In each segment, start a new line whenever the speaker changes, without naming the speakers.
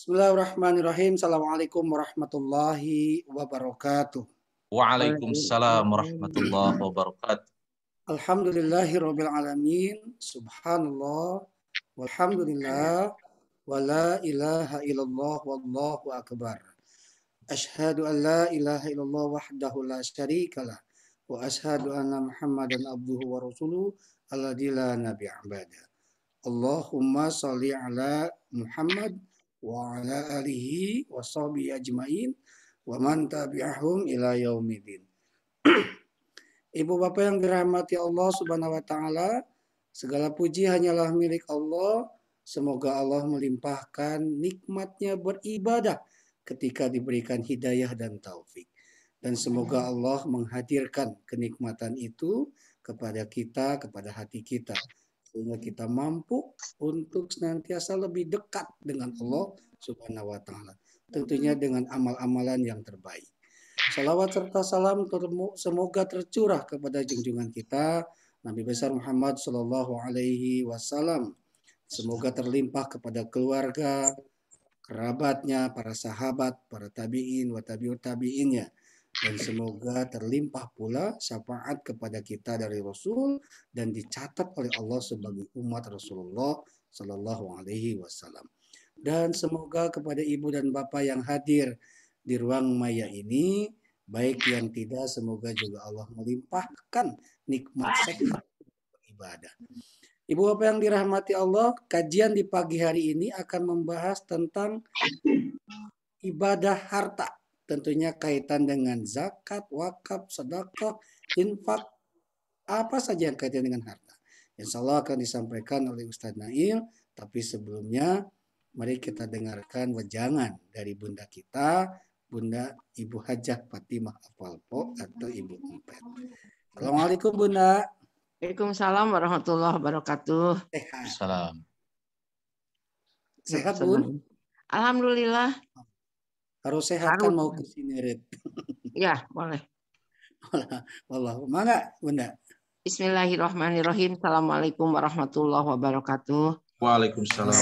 Bismillahirrahmanirrahim. Assalamualaikum warahmatullahi wabarakatuh.
Waalaikumsalam warahmatullahi wabarakatuh.
Alhamdulillahirabbil alamin. Subhanallah walhamdulillah wa la ilaha illallah wallahu akbar. Asyhadu an la ilaha illallah wahdahu la syarikalah wa asyhadu anna Muhammadan abduhu wa rasuluhu alladzi la nabiyya ba'da. Allahumma sholli ala Muhammad wa ala alihi wa sahbihi ajmain wa man tabi'ahum ila yaumidin. Ibu bapak yang dirahmati Allah subhanahu wa ta'ala, segala puji hanyalah milik Allah. Semoga Allah melimpahkan nikmatnya beribadah ketika diberikan hidayah dan taufik. Dan semoga Allah menghadirkan kenikmatan itu kepada kita, kepada hati kita. Sehingga kita mampu untuk senantiasa lebih dekat dengan Allah subhanahu wa ta'ala. Tentunya dengan amal-amalan yang terbaik. Salawat serta salam semoga tercurah kepada junjungan kita Nabi besar Muhammad Sallallahu Alaihi Wasallam. Semoga terlimpah kepada keluarga, kerabatnya, para sahabat, para tabiin, wa tabiut tabiinnya, dan semoga terlimpah pula syafaat kepada kita dari Rasul dan dicatat oleh Allah sebagai umat Rasulullah Sallallahu Alaihi Wasallam. Dan semoga kepada ibu dan bapak yang hadir di ruang maya ini, baik yang tidak, semoga juga Allah melimpahkan nikmat sehat beribadah. Ibu bapak yang dirahmati Allah, kajian di pagi hari ini akan membahas tentang ibadah harta. Tentunya kaitan dengan zakat, wakaf, sedekah, infak, apa saja yang kaitan dengan harta. Insya Allah akan disampaikan oleh Ustadz Nail, tapi sebelumnya mari kita dengarkan wejangan dari bunda kita, Bunda Ibu Hajah Fatimah Apalpo atau Ibu Empet. Assalamualaikum Bunda.
Waalaikumsalam warahmatullahi wabarakatuh.
Sehat. Sehat
Bun? Alhamdulillah.
Harus sehat kan mau ke sini Red.
Ya boleh.
Wallahu mangga Bunda.
Bismillahirrahmanirrahim. Assalamualaikum warahmatullahi wabarakatuh.
Waalaikumsalam.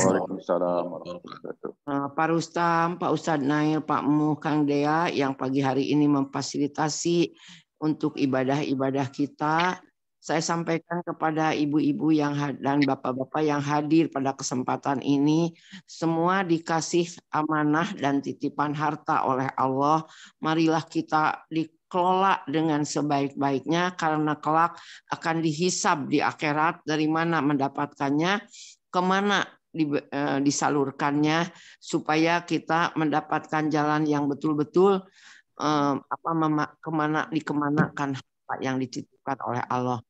Pak Rustam, Pak Ustadz Nail, Pak Mu, Kang Dea yang pagi hari ini memfasilitasi untuk ibadah-ibadah kita. Saya sampaikan kepada ibu-ibu dan bapak-bapak yang hadir pada kesempatan ini, semua dikasih amanah dan titipan harta oleh Allah. Marilah kita dikelola dengan sebaik-baiknya karena kelak akan dihisab di akhirat dari mana mendapatkannya, kemana disalurkannya, supaya kita mendapatkan jalan yang betul-betul dikemanakan harta yang dititipkan oleh Allah.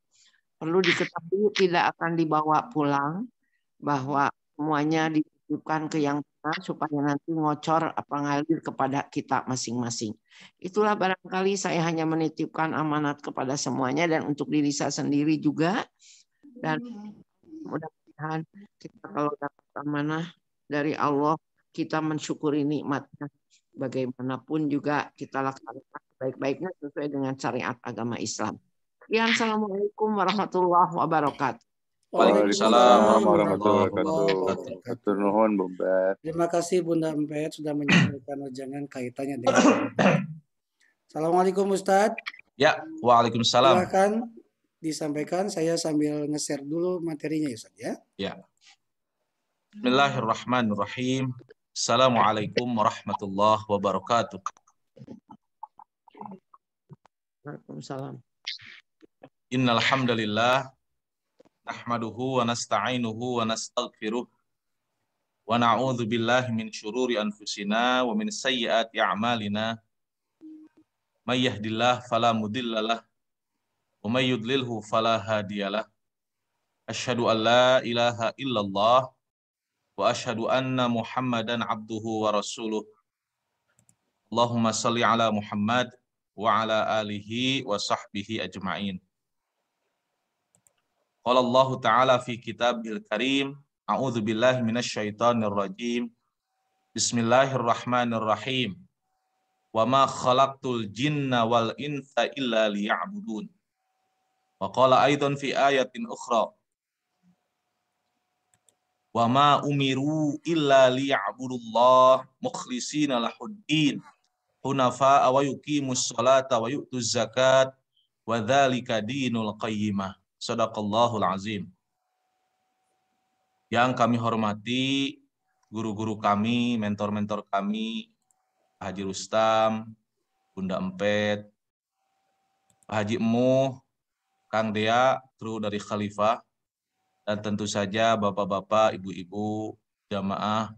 Perlu diketahui tidak akan dibawa pulang, bahwa semuanya dititipkan ke yang benar supaya nanti ngocor apa ngalir kepada kita masing-masing. Itulah barangkali saya hanya menitipkan amanat kepada semuanya dan untuk diri saya sendiri juga. Dan mudah-mudahan kita kalau dapat amanah dari Allah, kita mensyukuri nikmatnya. Bagaimanapun juga kita laksanakan baik-baiknya sesuai dengan syariat agama Islam. Assalamualaikum warahmatullahi wabarakatuh.
Waalaikumsalam warahmatullahi wabarakatuh. Nuhun Bunda.
Terima kasih Bunda Empet sudah menyampaikan wejangan kaitannya dengan. Assalamualaikum Ustadz.
Ya, waalaikumsalam.
Silakan disampaikan, saya sambil nge-share dulu materinya ya Ustadz ya.
Ya. Bismillahirrahmanirrahim. Assalamualaikum warahmatullahi wabarakatuh.
Waalaikumsalam.
Innal hamdalillah nahmaduhu wa nasta'inuhu wa nastaghfiruh wa na'udzu billahi min syururi anfusina wa min sayyiati a'malina. May yahdihillahu fala mudhillalah wa may yudlilhu fala hadiyalah. Asyhadu an la ilaha illallah wa asyhadu anna Muhammadan abduhu wa rasuluh. Allahumma shalli ala Muhammad wa ala alihi wa sahbihi ajma'in. Qala Allah Ta'ala fi kitabihil karim, a'udzu billahi minasyaitonir rajim. Bismillahirrahmanirrahim. Wa ma khalaqtul jinna wal insa illa liya'budun. Wa qala aidan fi ayatin ukhra. Wa ma umiru illa liya'budullah mukhlishina lahuddin hunafa'a wa yuqimus sholata wa yu'tuz zakat wa dzalika dinul qayyimah. Shadaqallahul azim. Yang kami hormati guru-guru kami, mentor-mentor kami, Pak Haji Rustam, Bunda Empet, Pak Haji Emuh, Kang Dea, kru dari Khalifah, dan tentu saja bapak-bapak, ibu-ibu, jamaah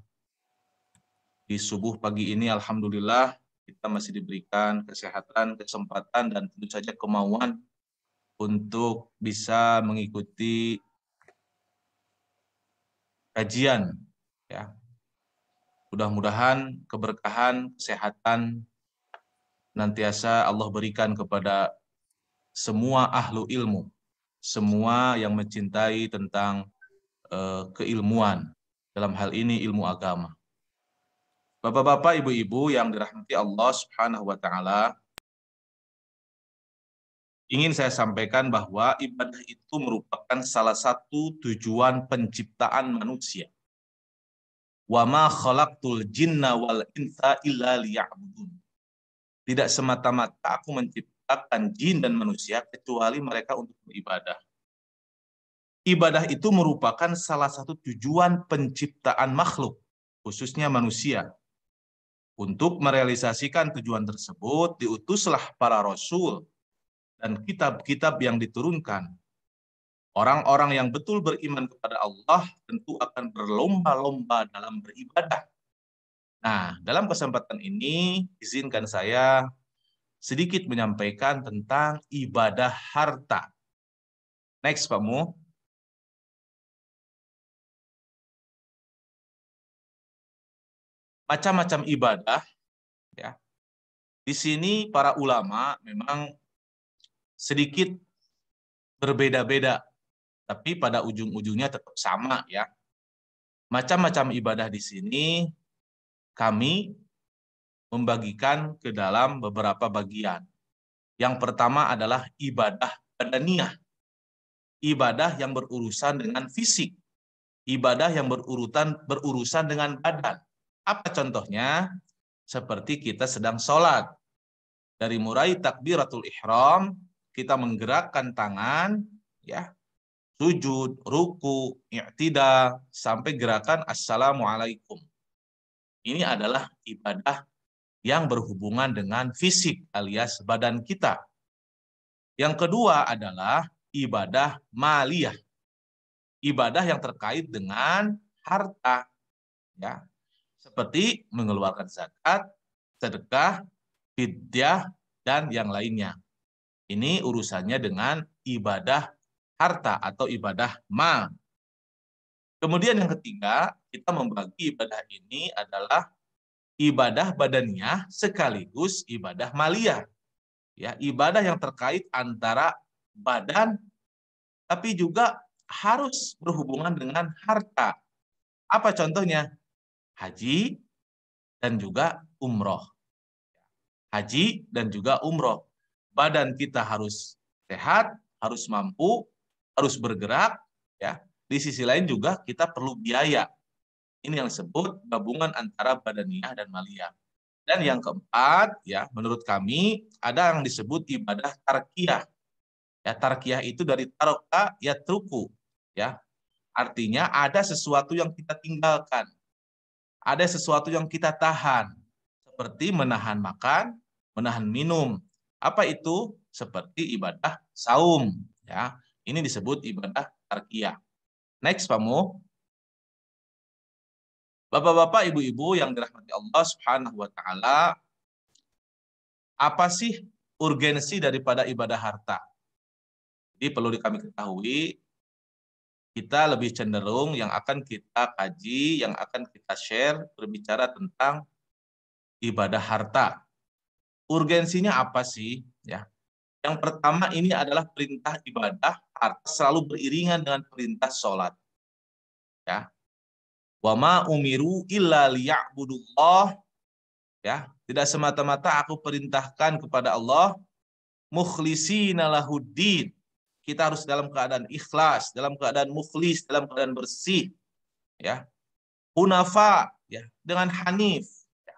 di subuh pagi ini, alhamdulillah kita masih diberikan kesehatan, kesempatan, dan tentu saja kemauan untuk bisa mengikuti kajian. Ya. Mudah-mudahan keberkahan, kesehatan nantiasa Allah berikan kepada semua ahlu ilmu, semua yang mencintai tentang keilmuan, dalam hal ini ilmu agama. Bapak-bapak, ibu-ibu yang dirahmati Allah Subhanahu wa taala, ingin saya sampaikan bahwa ibadah itu merupakan salah satu tujuan penciptaan manusia. Wa ma khalaqtul jinna wal insa illa liya'budun. Tidak semata-mata aku menciptakan jin dan manusia kecuali mereka untuk beribadah. Ibadah itu merupakan salah satu tujuan penciptaan makhluk, khususnya manusia. Untuk merealisasikan tujuan tersebut, diutuslah para rasul dan kitab-kitab yang diturunkan. Orang-orang yang betul beriman kepada Allah tentu akan berlomba-lomba dalam beribadah. Nah, dalam kesempatan ini, izinkan saya sedikit menyampaikan tentang ibadah harta. Next, Pak Mu. Macam-macam ibadah, ya. Di sini para ulama memang sedikit berbeda-beda, tapi pada ujung-ujungnya tetap sama, ya. Macam-macam ibadah di sini kami membagikan ke dalam beberapa bagian. Yang pertama adalah ibadah badaniyah, ibadah yang berurusan dengan fisik, ibadah yang berurusan dengan badan. Apa contohnya? Seperti kita sedang sholat. Dari mulai takbiratul ihram, kita menggerakkan tangan, ya, sujud, ruku, i'tidal, sampai gerakan assalamualaikum. Ini adalah ibadah yang berhubungan dengan fisik alias badan kita. Yang kedua adalah ibadah maliyah. Ibadah yang terkait dengan harta, ya. Seperti mengeluarkan zakat, sedekah, fidyah, dan yang lainnya. Ini urusannya dengan ibadah harta atau ibadah mal. Kemudian yang ketiga, kita membagi ibadah ini adalah ibadah badaniyah sekaligus ibadah maliyah. Ya, ibadah yang terkait antara badan tapi juga harus berhubungan dengan harta. Apa contohnya? Haji dan juga umroh. Haji dan juga umroh. Badan kita harus sehat, harus mampu, harus bergerak, ya. Di sisi lain juga kita perlu biaya. Ini yang disebut gabungan antara badaniyah dan maliyah. Dan yang keempat, ya, menurut kami ada yang disebut ibadah tarkiyah. Ya, tarkiyah itu dari taroka yatruku, ya. Artinya ada sesuatu yang kita tinggalkan. Ada sesuatu yang kita tahan, seperti menahan makan, menahan minum. Apa itu? Seperti ibadah saum, ya. Ini disebut ibadah tarkiyah. Next, Pak Mu. Bapak-bapak, ibu-ibu yang dirahmati Allah Subhanahu wa taala, apa sih urgensi daripada ibadah harta? Jadi perlu kami ketahui, kita lebih cenderung yang akan kita kaji, yang akan kita share, berbicara tentang ibadah harta. Urgensinya apa sih? Ya. Yang pertama ini adalah perintah ibadah harta selalu beriringan dengan perintah sholat. Ya. Wa ma umiru illa liya'budullah. Ya, tidak semata-mata aku perintahkan kepada Allah mukhlishina lahuddin. Kita harus dalam keadaan ikhlas, dalam keadaan mukhlis, dalam keadaan bersih. ya. Hunafa, ya, dengan hanif, ya,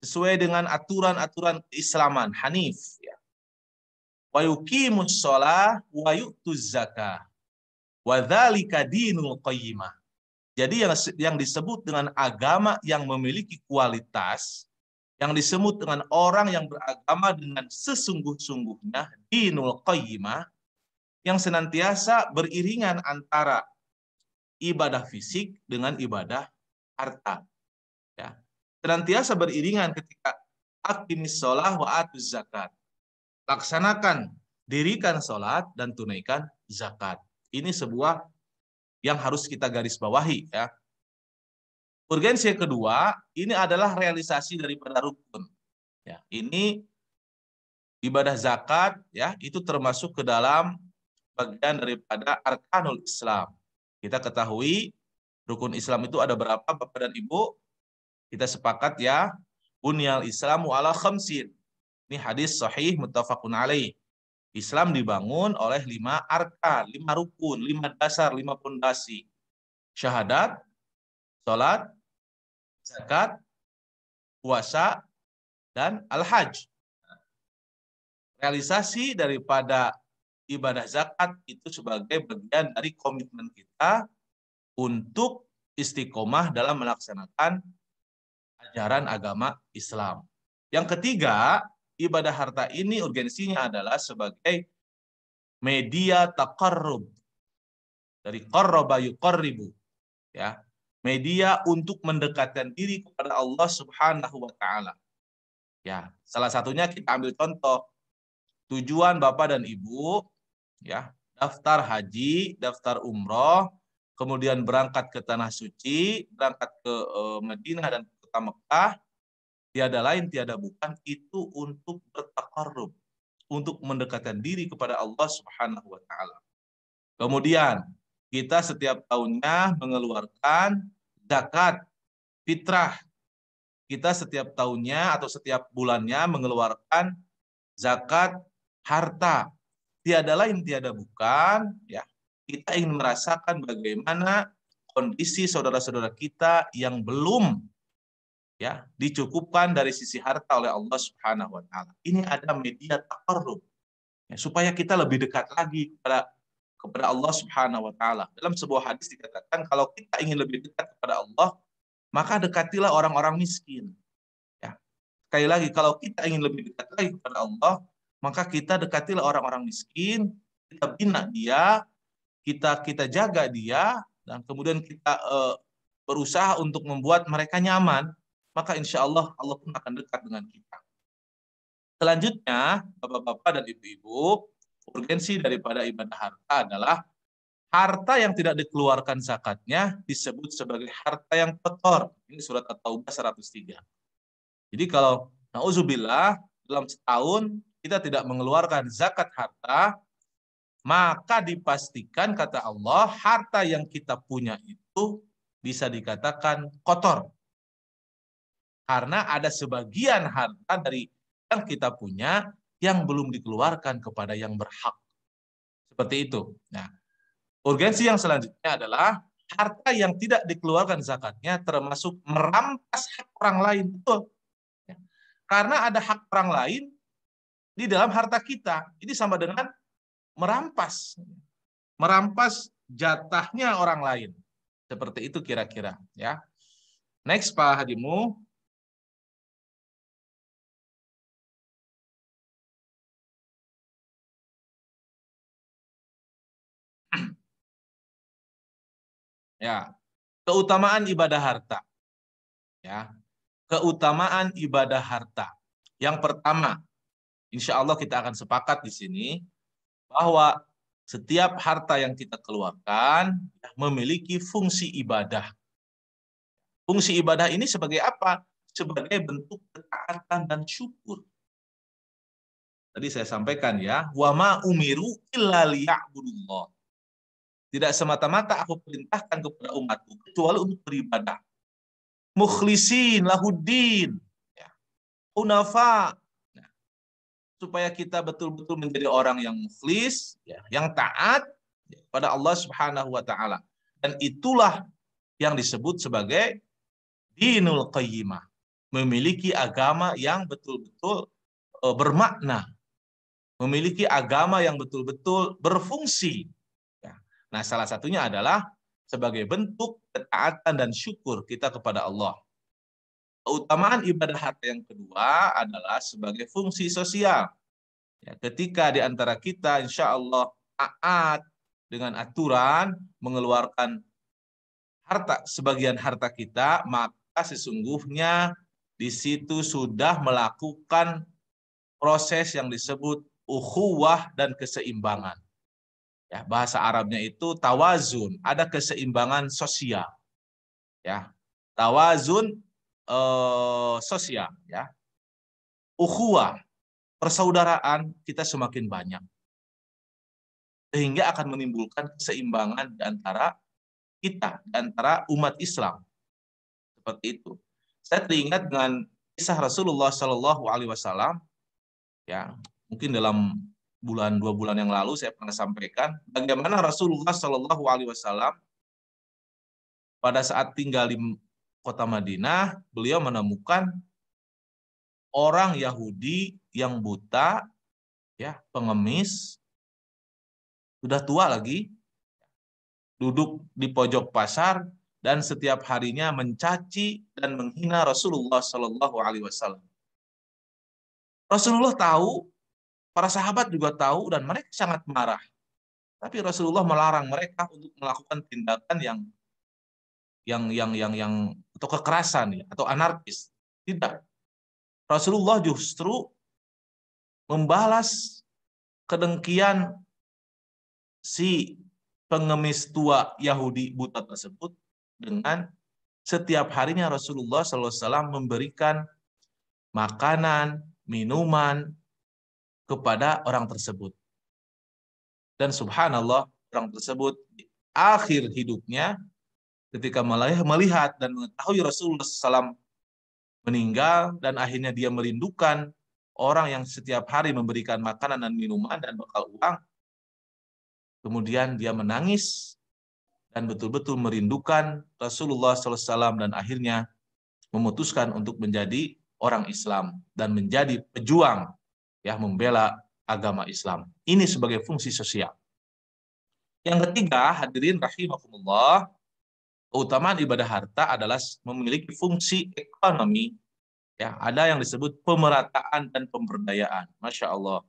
sesuai dengan aturan-aturan keislaman, hanif, ya. Wa yuqimus shalah wa yu'tuz zakah. Wa dzalika dinul qayyimah. Jadi yang disebut dengan agama yang memiliki kualitas, yang disebut dengan orang yang beragama dengan sesungguh-sungguhnya, dinul qayyimah, yang senantiasa beriringan antara ibadah fisik dengan ibadah harta. Ya. Senantiasa beriringan ketika aqimis shalah wa atuz zakat. Laksanakan, dirikan sholat dan tunaikan zakat. Ini sebuah yang harus kita garis bawahi, ya. Urgensi yang kedua, ini adalah realisasi daripada rukun. Ya, ini ibadah zakat, ya, itu termasuk ke dalam bagian daripada arkanul Islam. Kita ketahui rukun Islam itu ada berapa, Bapak dan Ibu? Kita sepakat, ya, bunyal Islamu ala khamsin. Ini hadis sahih muttafaqun alaih. Islam dibangun oleh 5 arkan, 5 rukun, 5 dasar, 5 pondasi. Syahadat, salat, zakat, puasa, dan al-hajj. Realisasi daripada ibadah zakat itu sebagai bagian dari komitmen kita untuk istiqomah dalam melaksanakan ajaran agama Islam. Yang ketiga, ibadah harta ini urgensinya adalah sebagai media taqarrub. Dari qarraba yuqarribu, ya. Media untuk mendekatkan diri kepada Allah Subhanahu wa taala. Ya, salah satunya kita ambil contoh. Tujuan Bapak dan Ibu, ya, daftar haji, daftar umroh, kemudian berangkat ke tanah suci, berangkat ke Madinah dan kota Mekah, tiada lain tiada bukan itu untuk bertaqarrub, untuk mendekatkan diri kepada Allah Subhanahu wa taala. Kemudian kita setiap tahunnya mengeluarkan zakat fitrah. Kita setiap tahunnya atau setiap bulannya mengeluarkan zakat harta. Tiada lain tiada bukan, ya, kita ingin merasakan bagaimana kondisi saudara-saudara kita yang belum, ya, dicukupkan dari sisi harta oleh Allah Subhanahu wa taala. Ini ada media taqarrub, ya, supaya kita lebih dekat lagi kepada Allah Subhanahu wa taala. Dalam sebuah hadis dikatakan kalau kita ingin lebih dekat kepada Allah, maka dekatilah orang-orang miskin. Ya. Sekali lagi, kalau kita ingin lebih dekat lagi kepada Allah, maka kita dekatilah orang-orang miskin, kita bina dia, kita jaga dia, dan kemudian kita berusaha untuk membuat mereka nyaman, maka insya Allah Allah pun akan dekat dengan kita. Selanjutnya, Bapak-bapak dan Ibu-ibu, urgensi daripada ibadah harta adalah harta yang tidak dikeluarkan zakatnya disebut sebagai harta yang kotor. Ini surat At-Taubah 103. Jadi kalau na'udzubillah dalam setahun kita tidak mengeluarkan zakat harta, maka dipastikan kata Allah harta yang kita punya itu bisa dikatakan kotor. Karena ada sebagian harta dari yang kita punya yang belum dikeluarkan kepada yang berhak. Seperti itu. Nah, urgensi yang selanjutnya adalah harta yang tidak dikeluarkan zakatnya termasuk merampas hak orang lain. Betul. Karena ada hak orang lain di dalam harta kita. Ini sama dengan merampas. Merampas jatahnya orang lain. Seperti itu kira-kira. Ya. Next Pak Hadimu. Ya, keutamaan ibadah harta. Ya, keutamaan ibadah harta. Yang pertama, insya Allah kita akan sepakat di sini bahwa setiap harta yang kita keluarkan memiliki fungsi ibadah. Fungsi ibadah ini sebagai apa? Sebagai bentuk ketaatan dan syukur. Tadi saya sampaikan, ya, wa ma umiru illa liya'budullah. Tidak semata-mata aku perintahkan kepada umatku kecuali untuk beribadah. Mukhlisin lahuddin, ya. Hunafa, ya. Supaya kita betul-betul menjadi orang yang mukhlis, ya, yang taat, ya, pada Allah Subhanahu wa taala. Dan itulah yang disebut sebagai dinul qayyimah, memiliki agama yang betul-betul bermakna, memiliki agama yang betul-betul berfungsi. Ya. Nah, salah satunya adalah sebagai bentuk ketaatan dan syukur kita kepada Allah. Keutamaan ibadah harta yang kedua adalah sebagai fungsi sosial. Ya, ketika di antara kita insya Allah taat dengan aturan mengeluarkan harta, sebagian harta kita, maka sesungguhnya di situ sudah melakukan proses yang disebut ukhuwah dan keseimbangan. Ya, bahasa Arabnya itu tawazun, ada keseimbangan sosial. Ya, tawazun sosial. Ya, ukhuwah, persaudaraan kita semakin banyak, sehingga akan menimbulkan keseimbangan di antara kita, di antara umat Islam. Seperti itu. Saya teringat dengan kisah Rasulullah Shallallahu Alaihi Wasallam. Ya, mungkin dalam bulan 2 bulan yang lalu saya pernah sampaikan bagaimana Rasulullah Shallallahu Alaihi Wasallam pada saat tinggal di kota Madinah, beliau menemukan orang Yahudi yang buta, ya, pengemis, sudah tua lagi, duduk di pojok pasar dan setiap harinya mencaci dan menghina Rasulullah Shallallahu Alaihi Wasallam. Rasulullah tahu, para sahabat juga tahu, dan mereka sangat marah. Tapi Rasulullah melarang mereka untuk melakukan tindakan yang atau kekerasan ya, atau anarkis. Tidak. Rasulullah justru membalas kedengkian si pengemis tua Yahudi buta tersebut dengan setiap harinya Rasulullah SAW memberikan makanan, minuman kepada orang tersebut. Dan subhanallah, orang tersebut di akhir hidupnya ketika melihat dan mengetahui Rasulullah SAW meninggal dan akhirnya dia merindukan orang yang setiap hari memberikan makanan dan minuman dan bekal uang, kemudian dia menangis dan betul-betul merindukan Rasulullah SAW dan akhirnya memutuskan untuk menjadi orang Islam dan menjadi pejuang, ya, membela agama Islam. Ini sebagai fungsi sosial. Yang ketiga, hadirin rahimakumullah, keutamaan ibadah harta adalah memiliki fungsi ekonomi. Ya, ada yang disebut pemerataan dan pemberdayaan. Masya Allah.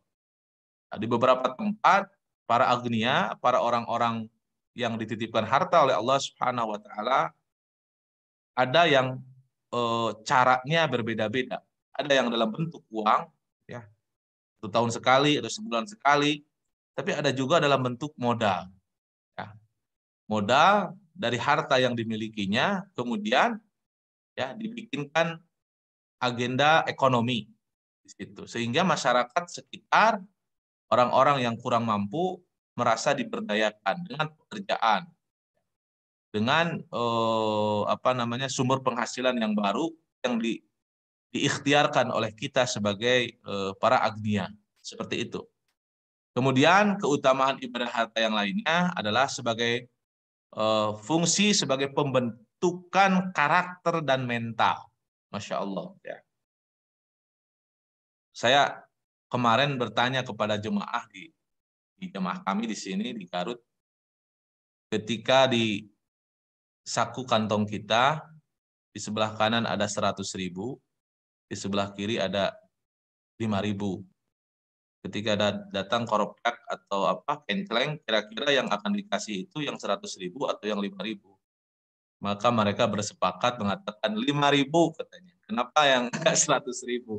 Nah, di beberapa tempat, para agnia, para orang-orang yang dititipkan harta oleh Allah Subhanahu wa Ta'ala, ada yang caranya berbeda-beda. Ada yang dalam bentuk uang, ya, 1 tahun sekali atau sebulan sekali, tapi ada juga dalam bentuk modal. Ya. Modal dari harta yang dimilikinya, kemudian ya dibikinkan agenda ekonomi di situ, sehingga masyarakat sekitar, orang-orang yang kurang mampu merasa diberdayakan dengan pekerjaan, dengan sumber penghasilan yang baru yang diikhtiarkan oleh kita sebagai para agnia, seperti itu. Kemudian keutamaan ibadah harta yang lainnya adalah sebagai fungsi sebagai pembentukan karakter dan mental. Masya Allah. Ya. Saya kemarin bertanya kepada jemaah di jemaah kami di sini di Garut, ketika di saku kantong kita di sebelah kanan ada 100.000, di sebelah kiri ada 5.000. Ketika datang koroprak atau kenceleng, kira-kira yang akan dikasih itu yang 100.000 atau yang 5.000. Maka mereka bersepakat mengatakan 5.000 katanya. Kenapa yang enggak 100.000?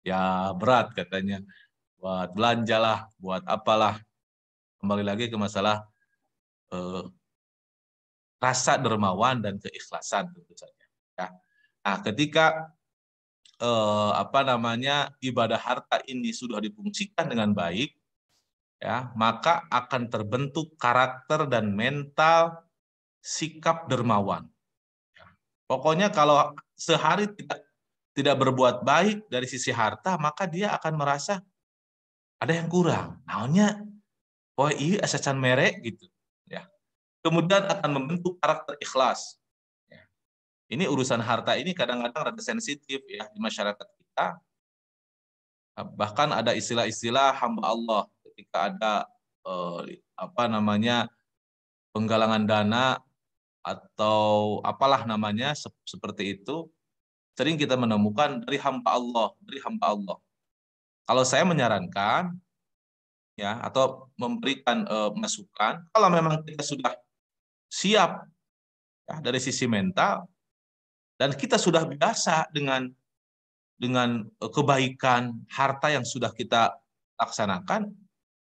Ya berat katanya. Buat belanja lah, buat apalah. Kembali lagi ke masalah rasa dermawan dan keikhlasan tentu saja. Ya. Nah, ketika ibadah harta ini sudah difungsikan dengan baik, ya, maka akan terbentuk karakter dan mental sikap dermawan. Ya. Pokoknya kalau sehari tidak berbuat baik dari sisi harta, maka dia akan merasa ada yang kurang. Naonnya, oh iya asacan merek gitu. Ya. Kemudian akan membentuk karakter ikhlas. Ini urusan harta ini kadang-kadang rada sensitif ya di masyarakat kita. Bahkan ada istilah-istilah hamba Allah ketika ada penggalangan dana atau apalah namanya seperti itu, sering kita menemukan dari hamba Allah, dari hamba Allah. Kalau saya menyarankan ya atau memberikan masukan, kalau memang kita sudah siap ya, dari sisi mental dan kita sudah biasa dengan kebaikan harta yang sudah kita laksanakan,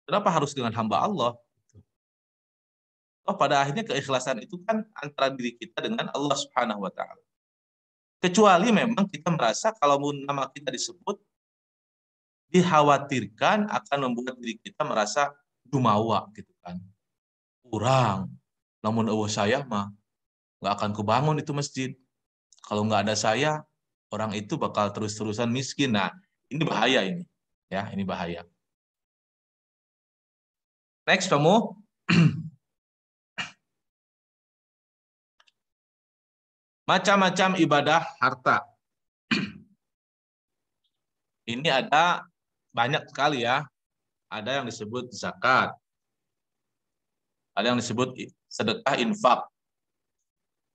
kenapa harus dengan hamba Allah? Pada akhirnya keikhlasan itu kan antara diri kita dengan Allah Subhanahu wa taala. Kecuali memang kita merasa kalau nama kita disebut dikhawatirkan akan membuat diri kita merasa jumawa gitu kan. Kurang. Namun saya mah nggak akan kebangun itu masjid. Kalau nggak ada saya, orang itu bakal terus-terusan miskin. Nah, ini bahaya ini. Ya, ini bahaya. Next kamu. Macam-macam ibadah harta. Ini ada banyak sekali ya. Ada yang disebut zakat. Ada yang disebut sedekah infak.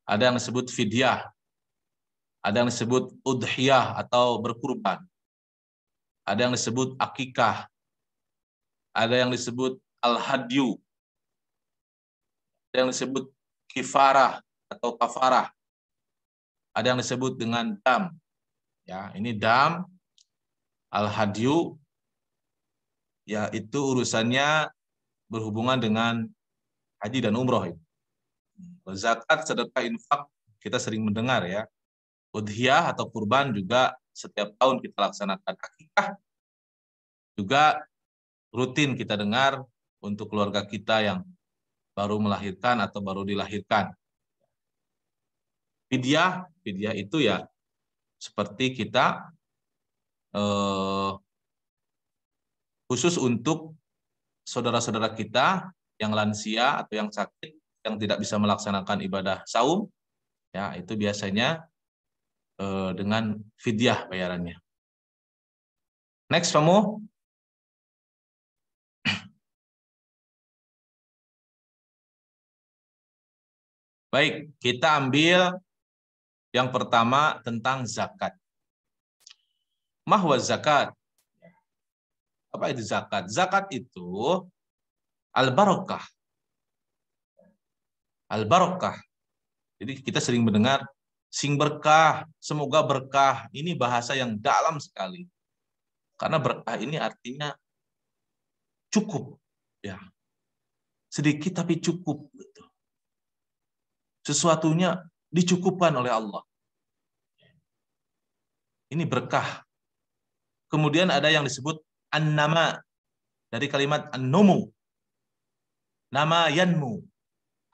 Ada yang disebut fidyah. Ada yang disebut udhiyah atau berkurban. Ada yang disebut akikah. Ada yang disebut al-hadyu. Ada yang disebut kifarah atau kafarah. Ada yang disebut dengan dam. Ya, ini dam, al-hadyu, ya itu urusannya berhubungan dengan haji dan umroh. Zakat, sedekah, infak kita sering mendengar ya. Udhiyah atau kurban juga setiap tahun kita laksanakan. Akikah juga rutin kita dengar untuk keluarga kita yang baru melahirkan atau baru dilahirkan. Fidyah itu ya seperti kita khusus untuk saudara-saudara kita yang lansia atau yang sakit yang tidak bisa melaksanakan ibadah saum, ya itu biasanya dengan fidyah bayarannya. Next kamu. Baik, kita ambil yang pertama tentang zakat. Mahwa zakat. Apa itu zakat? Zakat itu al-barakah. Al-barakah. Jadi kita sering mendengar sing berkah, semoga berkah. Ini bahasa yang dalam sekali. Karena berkah ini artinya cukup, ya. Sedikit tapi cukup gitu. Sesuatunya dicukupkan oleh Allah. Ini berkah. Kemudian ada yang disebut an-nama dari kalimat an-numu. Nama yanmu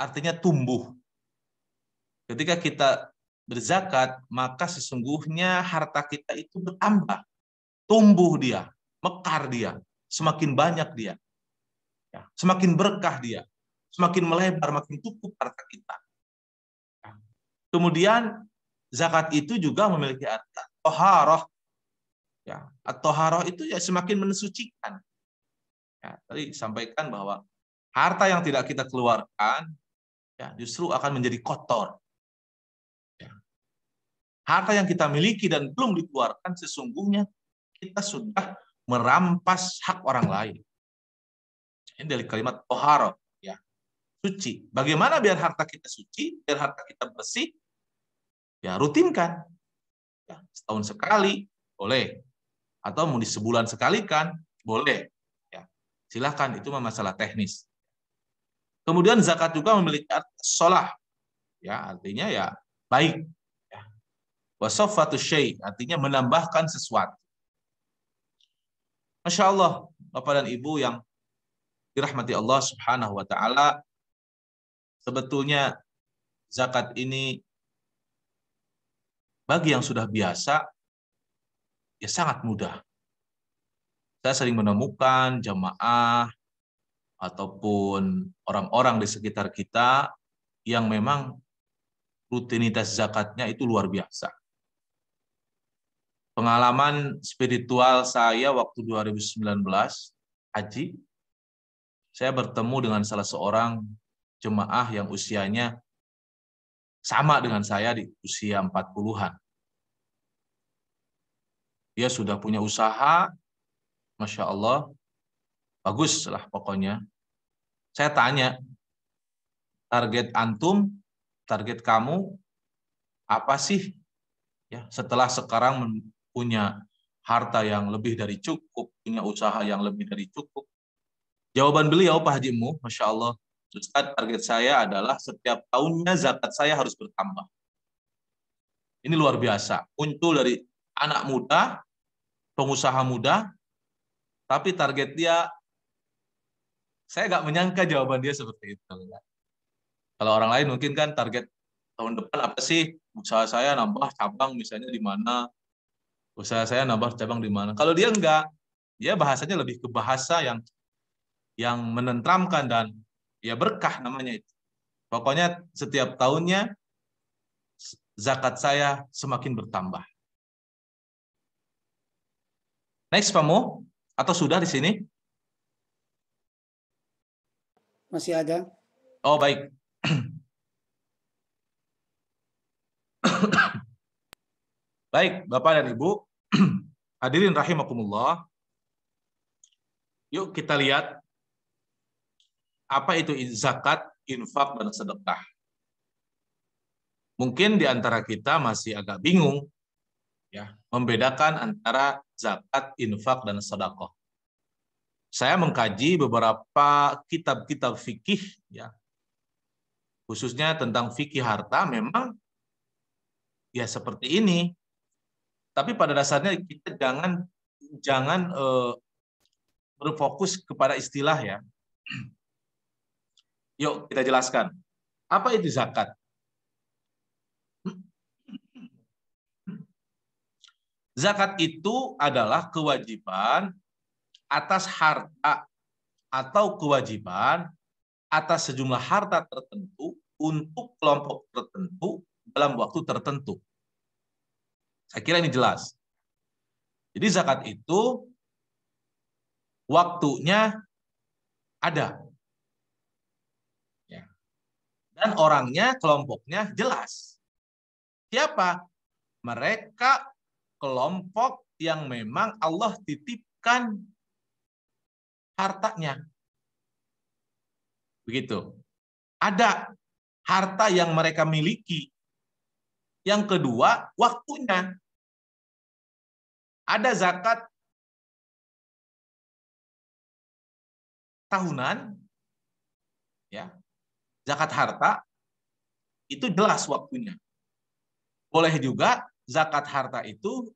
artinya tumbuh. Ketika kita berzakat, maka sesungguhnya harta kita itu bertambah. Tumbuh dia, mekar dia, semakin banyak dia. Ya, semakin berkah dia, semakin melebar, makin cukup harta kita. Ya. Kemudian zakat itu juga memiliki arti toharoh. Ya, at-toharoh itu ya semakin mensucikan. Ya, tadi sampaikan bahwa harta yang tidak kita keluarkan ya justru akan menjadi kotor. Ya. Harta yang kita miliki dan belum dikeluarkan sesungguhnya kita sudah merampas hak orang lain. Ini dari kalimat toharoh, ya, suci. Bagaimana biar harta kita suci, biar harta kita bersih? Ya rutinkan. Ya, setahun sekali boleh, atau mau di sebulan sekali kan boleh. Ya, silakan, itu masalah teknis. Kemudian zakat juga memiliki arti sholah, ya artinya ya baik. Ya. Wasofatu syai artinya menambahkan sesuatu. Masya Allah, Bapak dan Ibu yang dirahmati Allah Subhanahu wa taala, sebetulnya zakat ini bagi yang sudah biasa ya sangat mudah. Saya sering menemukan jamaah ataupun orang-orang di sekitar kita yang memang rutinitas zakatnya itu luar biasa. Pengalaman spiritual saya waktu 2019 haji, saya bertemu dengan salah seorang jemaah yang usianya sama dengan saya di usia 40-an. Dia sudah punya usaha, Masya Allah, bagus lah pokoknya. Saya tanya, target antum, target kamu apa sih? Ya, setelah sekarang punya harta yang lebih dari cukup, punya usaha yang lebih dari cukup. Jawaban beliau, Pak Haji Mu, Masya Allah, Ustaz, target saya adalah setiap tahunnya zakat saya harus bertambah. Ini luar biasa. Muncul dari anak muda, pengusaha muda, tapi target dia, saya nggak menyangka jawaban dia seperti itu. Kalau orang lain mungkin kan target tahun depan apa sih? Usaha saya nambah cabang misalnya di mana? Usaha saya nambah cabang di mana? Kalau dia enggak, dia bahasanya lebih ke bahasa yang menenteramkan dan ya berkah namanya itu. Pokoknya setiap tahunnya zakat saya semakin bertambah. Next, Pak Mo, atau sudah di sini?
Masih ada?
Oh, baik. Baik, Bapak dan Ibu, hadirin rahimakumullah. Yuk kita lihat apa itu zakat, infak, dan sedekah. Mungkin di antara kita masih agak bingung ya, membedakan antara zakat, infak, dan sedekah. Saya mengkaji beberapa kitab-kitab fikih ya, khususnya tentang fikih harta, memang ya seperti ini. Tapi pada dasarnya kita jangan berfokus kepada istilah ya. Yuk kita jelaskan. Apa itu zakat? Zakat itu adalah kewajiban atas harta atau kewajiban atas sejumlah harta tertentu untuk kelompok tertentu dalam waktu tertentu. Saya kira ini jelas. Jadi zakat itu waktunya ada. Dan orangnya, kelompoknya jelas. Siapa? Mereka kelompok yang memang Allah titipkan hartanya. Begitu. Ada harta yang mereka miliki. Yang kedua, waktunya. Ada zakat tahunan, ya, zakat harta, itu jelas waktunya. Boleh juga zakat harta itu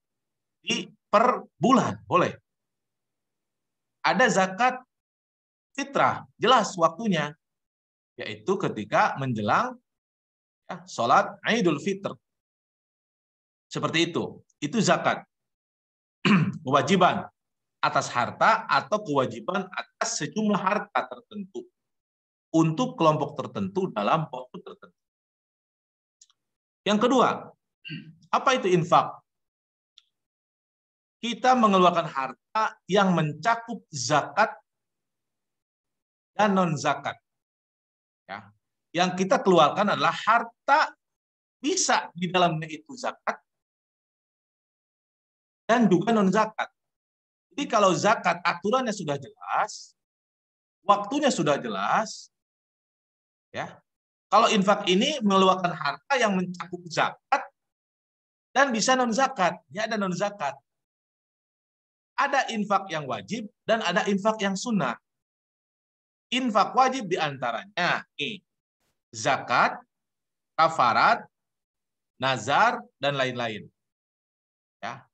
per bulan, boleh. Ada zakat fitrah, jelas waktunya, yaitu ketika menjelang ya, sholat Idul Fitr. Seperti itu zakat. Kewajiban atas harta atau kewajiban atas sejumlah harta tertentu untuk kelompok tertentu dalam waktu tertentu. Yang kedua, apa itu infak? Kita mengeluarkan harta yang mencakup zakat dan non-zakat. Ya. Yang kita keluarkan adalah harta bisa di dalamnya itu zakat dan juga non-zakat. Jadi kalau zakat aturannya sudah jelas, waktunya sudah jelas, ya. Kalau infak ini mengeluarkan harta yang mencakup zakat dan bisa non-zakat. Ya, ada non-zakat. Ada infak yang wajib dan ada infak yang sunnah. Infak wajib diantaranya zakat, kafarat, nazar, dan lain-lain. Ya,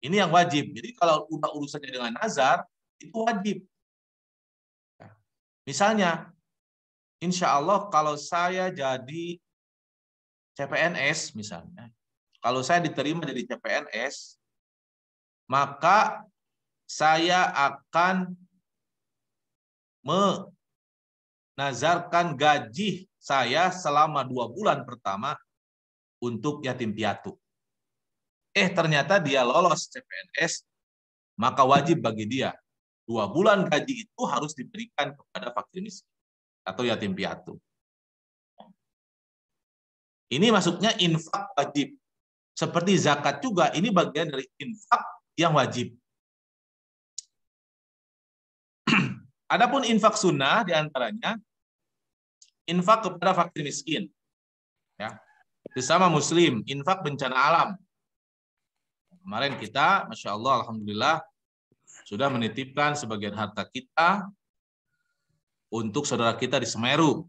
ini yang wajib. Jadi kalau udah urusannya dengan nazar, itu wajib. Ya. Misalnya, insya Allah kalau saya jadi CPNS misalnya, kalau saya diterima jadi CPNS, maka saya akan menazarkan gaji saya selama 2 bulan pertama untuk yatim piatu. Ternyata dia lolos CPNS, maka wajib bagi dia 2 bulan gaji itu harus diberikan kepada fakir miskin atau yatim piatu. Ini masuknya infak wajib. Seperti zakat juga, ini bagian dari infak yang wajib. Adapun infak sunnah diantaranya infak kepada fakir miskin, ya, sesama muslim, infak bencana alam. Kemarin kita, masya Allah, alhamdulillah, sudah menitipkan sebagian harta kita untuk saudara kita di Semeru,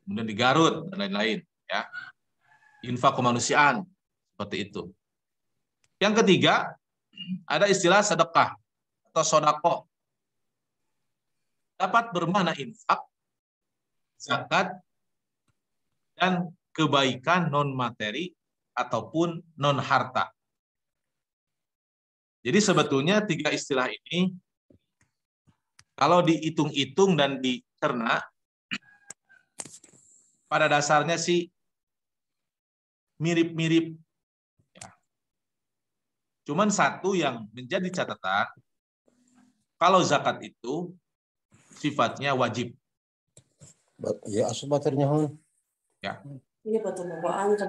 kemudian di Garut dan lain-lain, ya. Infak kemanusiaan seperti itu. Yang ketiga, ada istilah sedekah atau sodako. Dapat bermakna infak, zakat, dan kebaikan non materi ataupun non harta. Jadi sebetulnya 3 istilah ini kalau dihitung-hitung dan dicerna, pada dasarnya sih mirip-mirip. Ya. Cuman satu yang menjadi catatan, kalau zakat itu sifatnya wajib.
Ya, asubaternya hon.
Ya.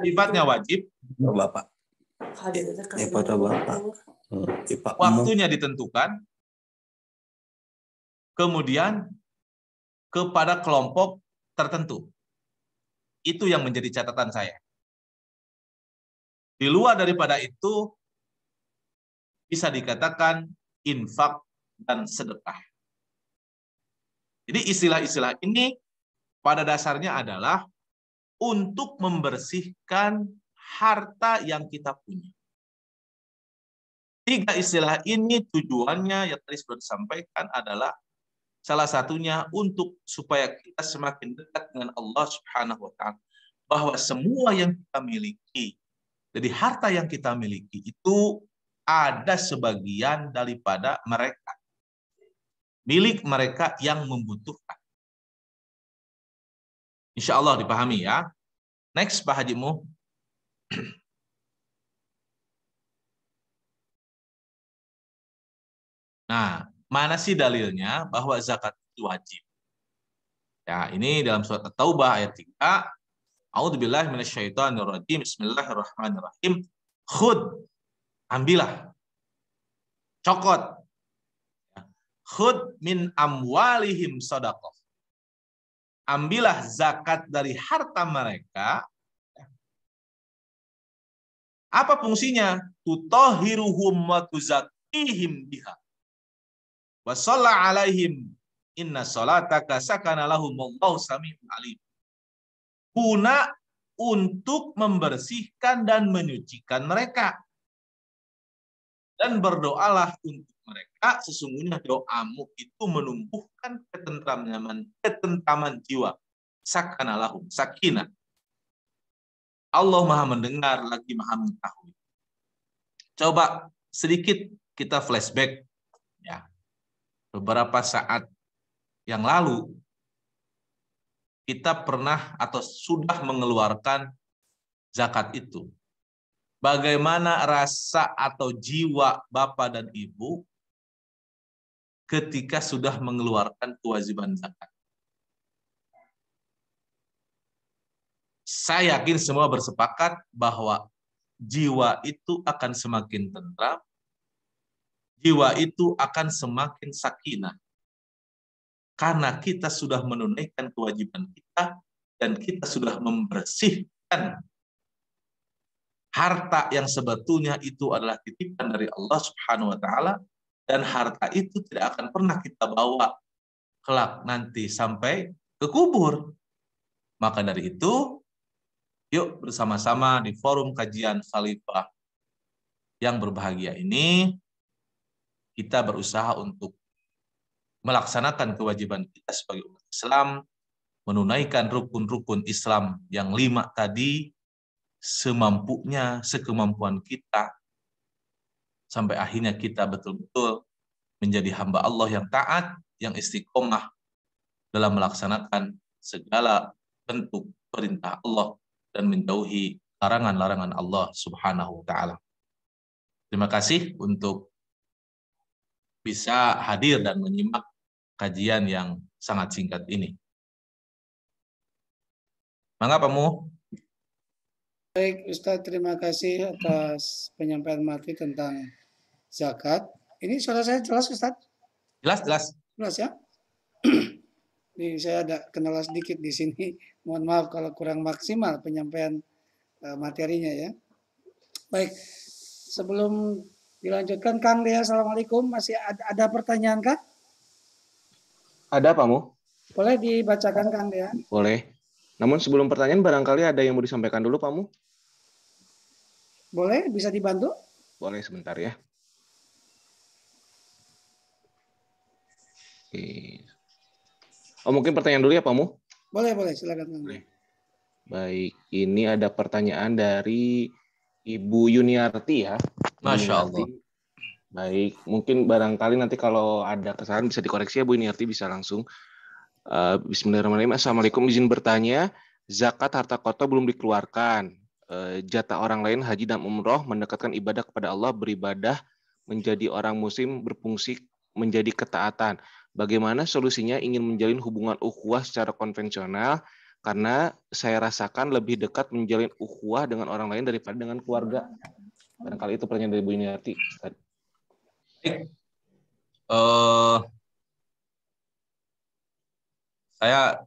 Sifatnya
wajib.
Bapak.
Bapak.
Waktunya ditentukan. Kemudian kepada kelompok tertentu. Itu yang menjadi catatan saya. Di luar daripada itu bisa dikatakan infak dan sedekah. Jadi istilah-istilah ini pada dasarnya adalah untuk membersihkan harta yang kita punya. 3 istilah ini tujuannya yang tadi sudah disampaikan adalah salah satunya untuk supaya kita semakin dekat dengan Allah Subhanahu wa taala, bahwa semua yang kita miliki, jadi harta yang kita miliki itu ada sebagian daripada mereka, milik mereka yang membutuhkan. Insya Allah dipahami ya. Next Pak Haji Mu. Nah, mana sih dalilnya bahwa zakat itu wajib? Ya, ini dalam surat At-Taubah ayat 3. A'udzubillahi minasyaitonirrajim. Bismillahirrahmanirrahim. Khud, ambillah. Cokot. Khud min amwalihim shadaqah. Ambillah zakat dari harta mereka. Apa fungsinya? Tutahhiruhum wa tuzakkihim biha. Wa shalla alaihim inna salataka sakana lahum wallahu sami'un alim. Guna untuk membersihkan dan menyucikan mereka. Dan berdoalah untuk mereka, sesungguhnya doamu itu menumbuhkan ketentraman jiwa. Sakana lahum, sakinah. Allah Maha mendengar lagi Maha mengetahui. Coba sedikit kita flashback ya. Beberapa saat yang lalu kita pernah atau sudah mengeluarkan zakat itu. Bagaimana rasa atau jiwa Bapak dan Ibu ketika sudah mengeluarkan kewajiban zakat? Saya yakin semua bersepakat bahwa jiwa itu akan semakin tentram, jiwa itu akan semakin sakinah. Karena kita sudah menunaikan kewajiban kita dan kita sudah membersihkan harta yang sebetulnya itu adalah titipan dari Allah Subhanahu wa taala, dan harta itu tidak akan pernah kita bawa kelak nanti sampai ke kubur. Maka dari itu, yuk bersama-sama di forum kajian Khalifah yang berbahagia ini, kita berusaha untuk melaksanakan kewajiban kita sebagai umat Islam, menunaikan rukun-rukun Islam yang 5 tadi, semampunya, sekemampuan kita, sampai akhirnya kita betul-betul menjadi hamba Allah yang taat, yang istiqomah dalam melaksanakan segala bentuk perintah Allah dan menjauhi larangan-larangan Allah Subhanahu wa taala. Terima kasih untuk bisa hadir dan menyimak kajian yang sangat singkat ini. Mangga Pak Mu.
Baik Ustadz, terima kasih atas penyampaian materi tentang zakat. Ini suara saya jelas Ustadz?
Jelas, jelas.
Jelas ya? Ini saya ada kendala sedikit di sini. Mohon maaf kalau kurang maksimal penyampaian materinya ya. Baik, sebelum dilanjutkan Kang Dea, Assalamualaikum. Masih ada pertanyaan kah?
Ada Pak Mu?
Boleh dibacakan Kang Dea?
Boleh. Namun sebelum pertanyaan barangkali ada yang mau disampaikan dulu Pak Mu?
Boleh, bisa dibantu?
Boleh sebentar ya. Oke. Oh, mungkin pertanyaan dulu ya Pak Mu?
Boleh, silakan Kang Dea.
Baik, ini ada pertanyaan dari Ibu Yuniarti ya.
Masya Allah.
Baik, mungkin barangkali nanti kalau ada kesalahan bisa dikoreksi ya Bu Yuniarti, bisa langsung. Bismillahirrahmanirrahim. Assalamualaikum, izin bertanya, zakat harta kota belum dikeluarkan. Jatah orang lain haji dan umroh mendekatkan ibadah kepada Allah, beribadah menjadi orang muslim, berfungsi menjadi ketaatan. Bagaimana solusinya ingin menjalin hubungan ukhuwah secara konvensional? Karena saya rasakan lebih dekat menjalin ukhuwah dengan orang lain daripada dengan keluarga. Barangkali itu pertanyaan dari Bu Yuniarti.
Saya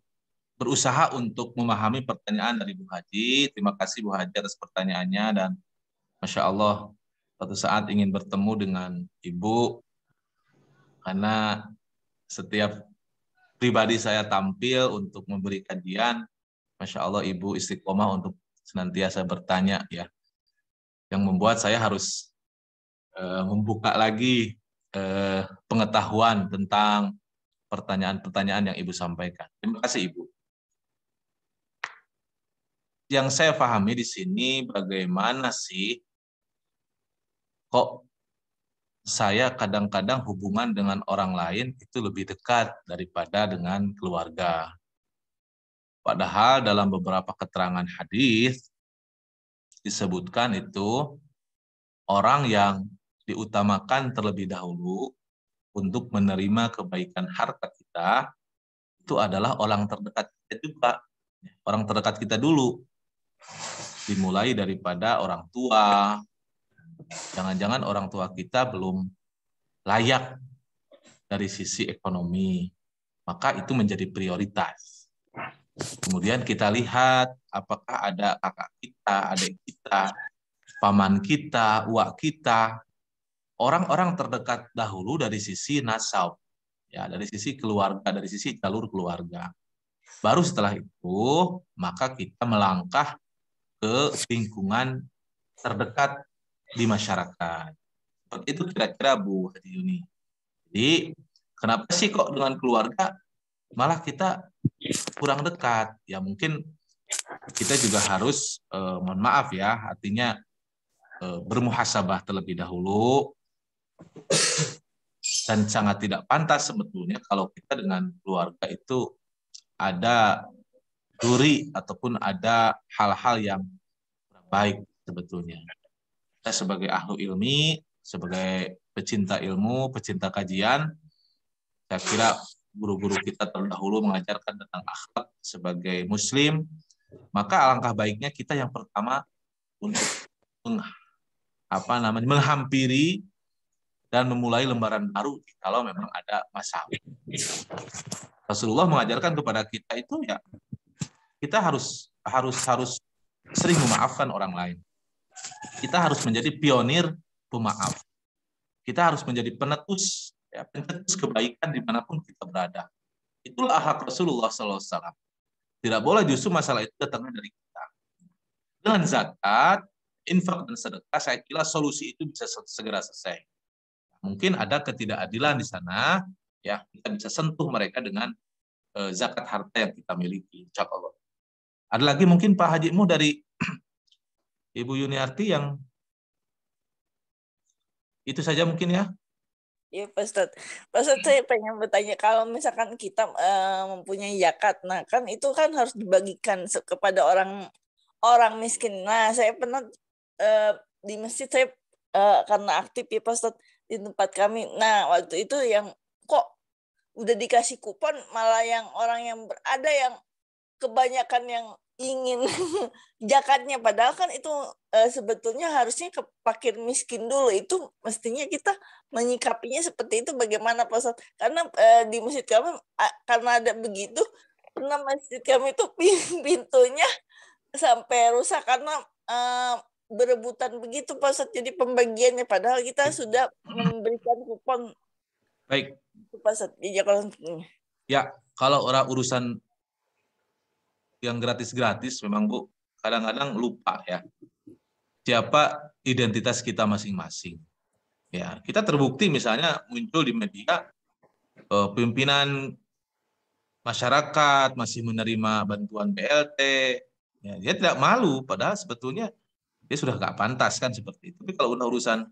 berusaha untuk memahami pertanyaan dari Bu Haji. Terima kasih Bu Haji atas pertanyaannya, dan Masya Allah suatu saat ingin bertemu dengan Ibu, karena setiap pribadi saya tampil untuk memberi kajian, Masya Allah Ibu istiqomah untuk senantiasa bertanya ya, yang membuat saya harus membuka lagi pengetahuan tentang pertanyaan-pertanyaan yang Ibu sampaikan. Terima kasih Ibu. Yang saya pahami di sini, bagaimana sih kok saya kadang-kadang hubungan dengan orang lain itu lebih dekat daripada dengan keluarga. Padahal dalam beberapa keterangan hadis disebutkan itu orang yang diutamakan terlebih dahulu untuk menerima kebaikan harta kita itu adalah orang terdekat kita juga. Orang terdekat kita dulu. Dimulai daripada orang tua. Jangan-jangan orang tua kita belum layak dari sisi ekonomi. Maka itu menjadi prioritas. Kemudian kita lihat apakah ada kakak kita, adik kita, paman kita, uak kita. Orang-orang terdekat dahulu dari sisi nasab, ya, dari sisi keluarga, dari sisi jalur keluarga. Baru setelah itu, maka kita melangkah ke lingkungan terdekat di masyarakat. Seperti itu kira-kira Bu Haji Yuni. Jadi, kenapa sih kok dengan keluarga malah kita kurang dekat? Ya mungkin kita juga harus, mohon maaf ya, artinya bermuhasabah terlebih dahulu. Dan sangat tidak pantas sebetulnya kalau kita dengan keluarga itu ada duri ataupun ada hal-hal yang kurang baik sebetulnya. Kita sebagai ahli ilmi, sebagai pecinta ilmu, pecinta kajian, saya kira guru-guru kita terdahulu mengajarkan tentang akhlak sebagai muslim, maka alangkah baiknya kita yang pertama untuk menghampiri dan memulai lembaran baru kalau memang ada masalah. Rasulullah mengajarkan kepada kita itu ya, kita harus sering memaafkan orang lain. Kita harus menjadi pionir pemaaf. Kita harus menjadi pencetus kebaikan dimanapun kita berada. Itulah akhlak Rasulullah SAW. Tidak boleh justru masalah itu datangnya dari kita. Dengan zakat, infak dan sedekah, saya kira solusi itu bisa segera selesai. Mungkin ada ketidakadilan di sana, ya kita bisa sentuh mereka dengan zakat harta yang kita miliki, insya Allah. Ada lagi mungkin Pak Hajimu dari Ibu Yuniarti yang itu saja mungkin ya?
Iya Pak Ustadz. Pak Ustadz, saya pengen bertanya, kalau misalkan kita mempunyai zakat, nah kan itu kan harus dibagikan kepada orang miskin. Nah, saya pernah di masjid, saya karena aktif ya Pak Ustadz di tempat kami. Nah, waktu itu yang kok udah dikasih kupon, malah yang orang yang ada yang kebanyakan yang ingin zakatnya, padahal kan itu sebetulnya harusnya ke fakir miskin dulu. Itu mestinya kita menyikapinya seperti itu. Bagaimana Pak Ustadz? Karena di masjid kami karena ada begitu, pernah masjid kami itu pintunya sampai rusak karena berebutan begitu Pak Ustadz. Jadi pembagiannya padahal kita sudah memberikan kupon.
Baik.
Pak Ustadz,
ya kalau orang urusan yang gratis-gratis memang Bu, kadang-kadang lupa ya siapa identitas kita masing-masing. Ya, kita terbukti misalnya muncul di media pimpinan masyarakat masih menerima bantuan BLT, ya, dia tidak malu padahal sebetulnya dia sudah nggak pantas kan seperti itu. Tapi kalau urusan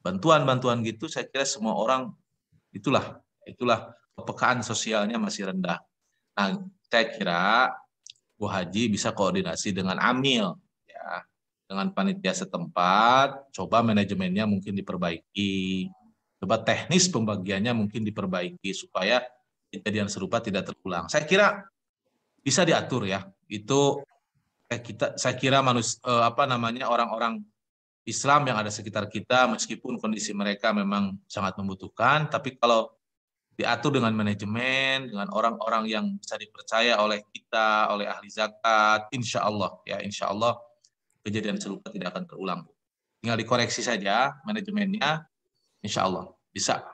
bantuan-bantuan gitu, saya kira semua orang itulah kepekaan sosialnya masih rendah. Nah, saya kira Bu Haji bisa koordinasi dengan Amil, ya, dengan panitia setempat, coba manajemennya mungkin diperbaiki, coba teknis pembagiannya mungkin diperbaiki supaya kejadian serupa tidak terulang. Saya kira bisa diatur ya. Itu saya kira orang-orang Islam yang ada sekitar kita, meskipun kondisi mereka memang sangat membutuhkan, tapi kalau diatur dengan manajemen, dengan orang-orang yang bisa dipercaya oleh kita, oleh ahli zakat, insya Allah kejadian serupa tidak akan terulang. Tinggal dikoreksi saja manajemennya, insya Allah bisa.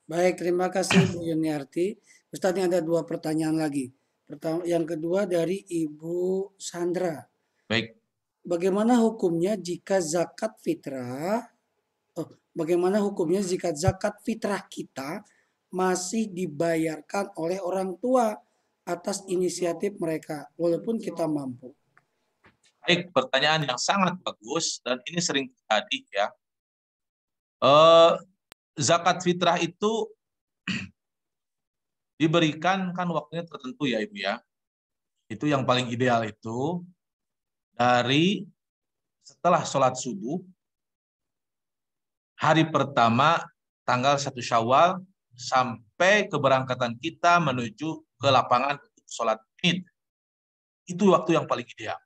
Baik, terima kasih Bu Yuniarti. Ustadz, ini ada 2 pertanyaan lagi. Yang kedua dari Ibu Sandra.
Baik.
Bagaimana hukumnya jika zakat fitrah kita masih dibayarkan oleh orang tua atas inisiatif mereka walaupun kita mampu?
Baik, pertanyaan yang sangat bagus dan ini sering terjadi ya. Zakat fitrah itu diberikan kan waktunya tertentu ya Ibu ya. Itu yang paling ideal itu dari setelah sholat subuh hari pertama tanggal 1 Syawal sampai keberangkatan kita menuju ke lapangan untuk sholat Id. Itu waktu yang paling ideal.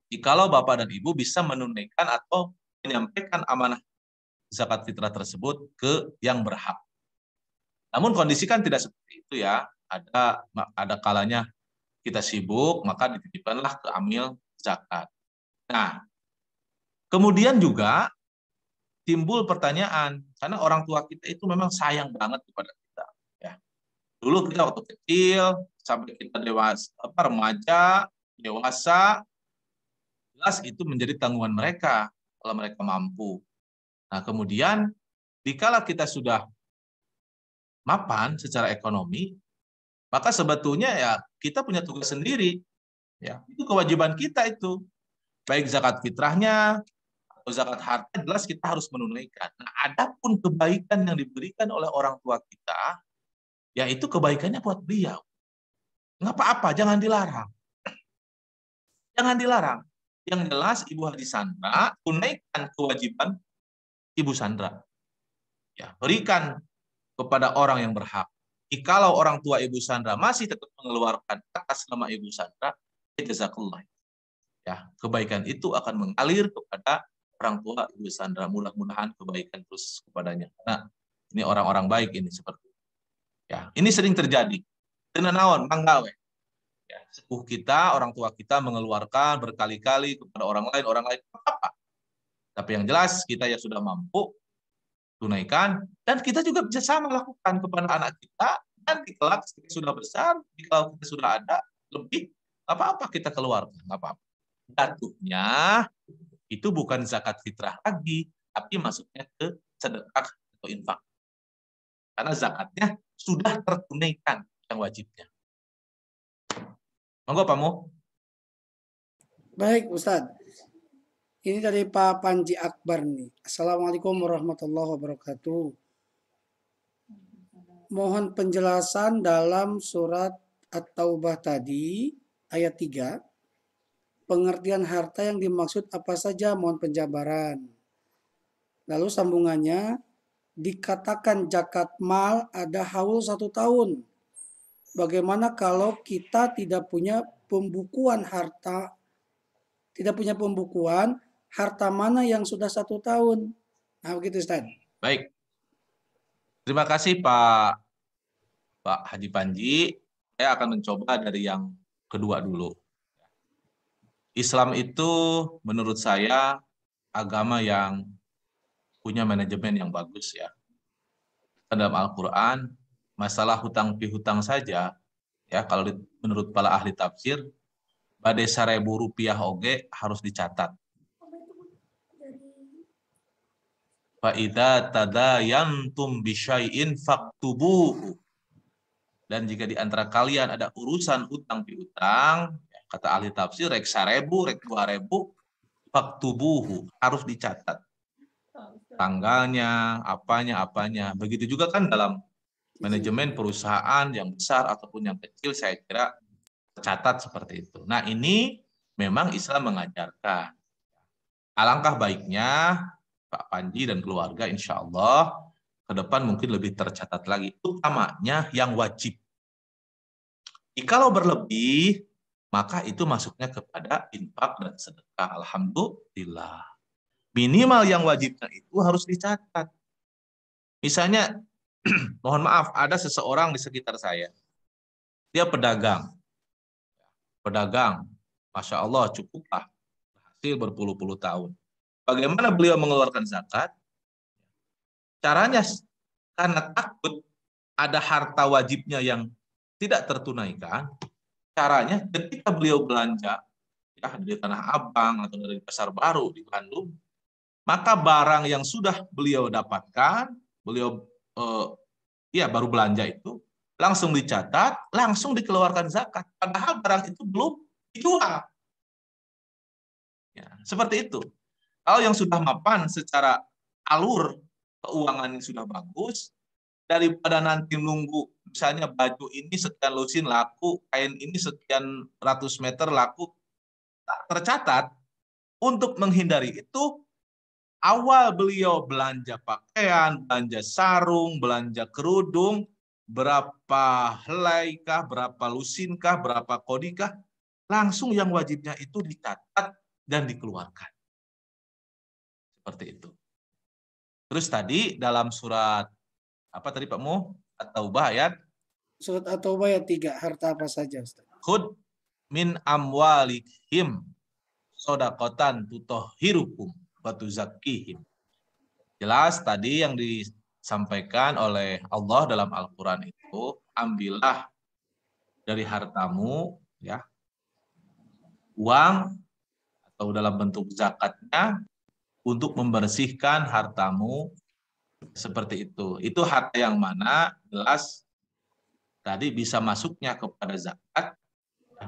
Jikalau Bapak dan Ibu bisa menunaikan atau menyampaikan amanah zakat fitrah tersebut ke yang berhak. Namun kondisi kan tidak seperti itu ya. Ada kalanya kita sibuk, maka dititipkanlah ke amil zakat. Nah, kemudian juga timbul pertanyaan, karena orang tua kita itu memang sayang banget kepada kita. Ya. Dulu kita waktu kecil, sampai kita dewasa, remaja, dewasa, jelas itu menjadi tanggungan mereka kalau mereka mampu. Nah, kemudian dikala kita sudah mapan secara ekonomi, maka sebetulnya ya kita punya tugas sendiri. Ya, itu kewajiban kita itu. Baik zakat fitrahnya atau zakat harta, jelas kita harus menunaikan. Nah, adapun kebaikan yang diberikan oleh orang tua kita, ya itu kebaikannya buat beliau. Nggak apa-apa, jangan dilarang. Jangan dilarang. Yang jelas Ibu Haji Sandra tunaikan kewajiban Ibu Sandra. Ya, berikan kepada orang yang berhak. Jikalau orang tua Ibu Sandra masih tetap mengeluarkan atas nama Ibu Sandra, jazakallah. Ya, kebaikan itu akan mengalir kepada orang tua Ibu Sandra. Mudah-mudahan kebaikan terus kepadanya. Nah, ini orang-orang baik ini seperti itu. Ya, ini sering terjadi. Tenanawan, manggawe. Ya, sepuh kita, orang tua kita mengeluarkan berkali-kali kepada orang lain apa? Tapi yang jelas kita ya sudah mampu tunaikan, dan kita juga bisa sama lakukan kepada anak kita, dan di kelak kita sudah besar, kalau kita sudah ada lebih, apa-apa kita keluarkan, nggak apa-apa. Jatuhnya itu bukan zakat fitrah lagi, tapi masuknya ke sedekah atau infak. Karena zakatnya sudah tertunaikan yang wajibnya. Monggo Pak Mu.
Baik Ustadz. Ini dari Pak Panji Akbar nih. Assalamualaikum warahmatullahi wabarakatuh. Mohon penjelasan dalam surat At-Taubah tadi ayat 3, pengertian harta yang dimaksud apa saja, mohon penjabaran. Lalu sambungannya, dikatakan zakat mal ada haul 1 tahun. Bagaimana kalau kita tidak punya pembukuan harta, harta mana yang sudah 1 tahun? Nah begitu Ustaz.
Baik. Terima kasih Pak Haji Panji. Saya akan mencoba dari yang kedua dulu. Islam itu menurut saya agama yang punya manajemen yang bagus ya. Dalam Al-Quran, masalah hutang pihutang saja, ya kalau menurut para ahli tafsir, bade 1.000 rupiah oge harus dicatat. Fa'idha tadayantum bisyai'in faktubuhu. Dan jika di antara kalian ada urusan hutang piutang, kata ahli tafsir, rek 1.000, rek 2.000, faktubuhu, harus dicatat. Tanggalnya, apanya. Begitu juga kan dalam manajemen perusahaan yang besar ataupun yang kecil, saya kira tercatat seperti itu. Nah ini memang Islam mengajarkan. Alangkah baiknya Pak Panji dan keluarga insya Allah ke depan mungkin lebih tercatat lagi. Utamanya yang wajib. Jikalau berlebih, maka itu masuknya kepada infak dan sedekah. Alhamdulillah. Minimal yang wajibnya itu harus dicatat. Misalnya, mohon maaf, ada seseorang di sekitar saya. Dia pedagang. Masya Allah, cukuplah. Hasil berpuluh-puluh tahun. Bagaimana beliau mengeluarkan zakat? Caranya, karena takut ada harta wajibnya yang tidak tertunaikan, caranya ketika beliau belanja, ya, dari Tanah Abang atau dari Pasar Baru di Bandung, maka barang yang sudah beliau dapatkan, beliau baru belanja itu, langsung dicatat, langsung dikeluarkan zakat. Padahal barang itu belum dijual. Ya, seperti itu. Kalau yang sudah mapan secara alur keuangan yang sudah bagus, daripada nanti nunggu, misalnya baju ini sekian lusin laku, kain ini sekian ratus meter laku, tak tercatat. Untuk menghindari itu, awal beliau belanja pakaian, belanja sarung, belanja kerudung, berapa helai kah, berapa lusin kah, berapa kodikah, langsung yang wajibnya itu dicatat dan dikeluarkan. Seperti itu. Terus tadi dalam surat apa tadi Pak Mu? At-Taubah ayat?
Surat At-Taubah ayat 3, harta apa saja Ustaz?
Khud min amwalihim shadaqatan tutahhirukum wa tuzakkihim. Jelas tadi yang disampaikan oleh Allah dalam Al-Qur'an itu, ambillah dari hartamu ya uang atau dalam bentuk zakatnya untuk membersihkan hartamu seperti itu. Itu harta yang mana jelas tadi bisa masuknya kepada zakat,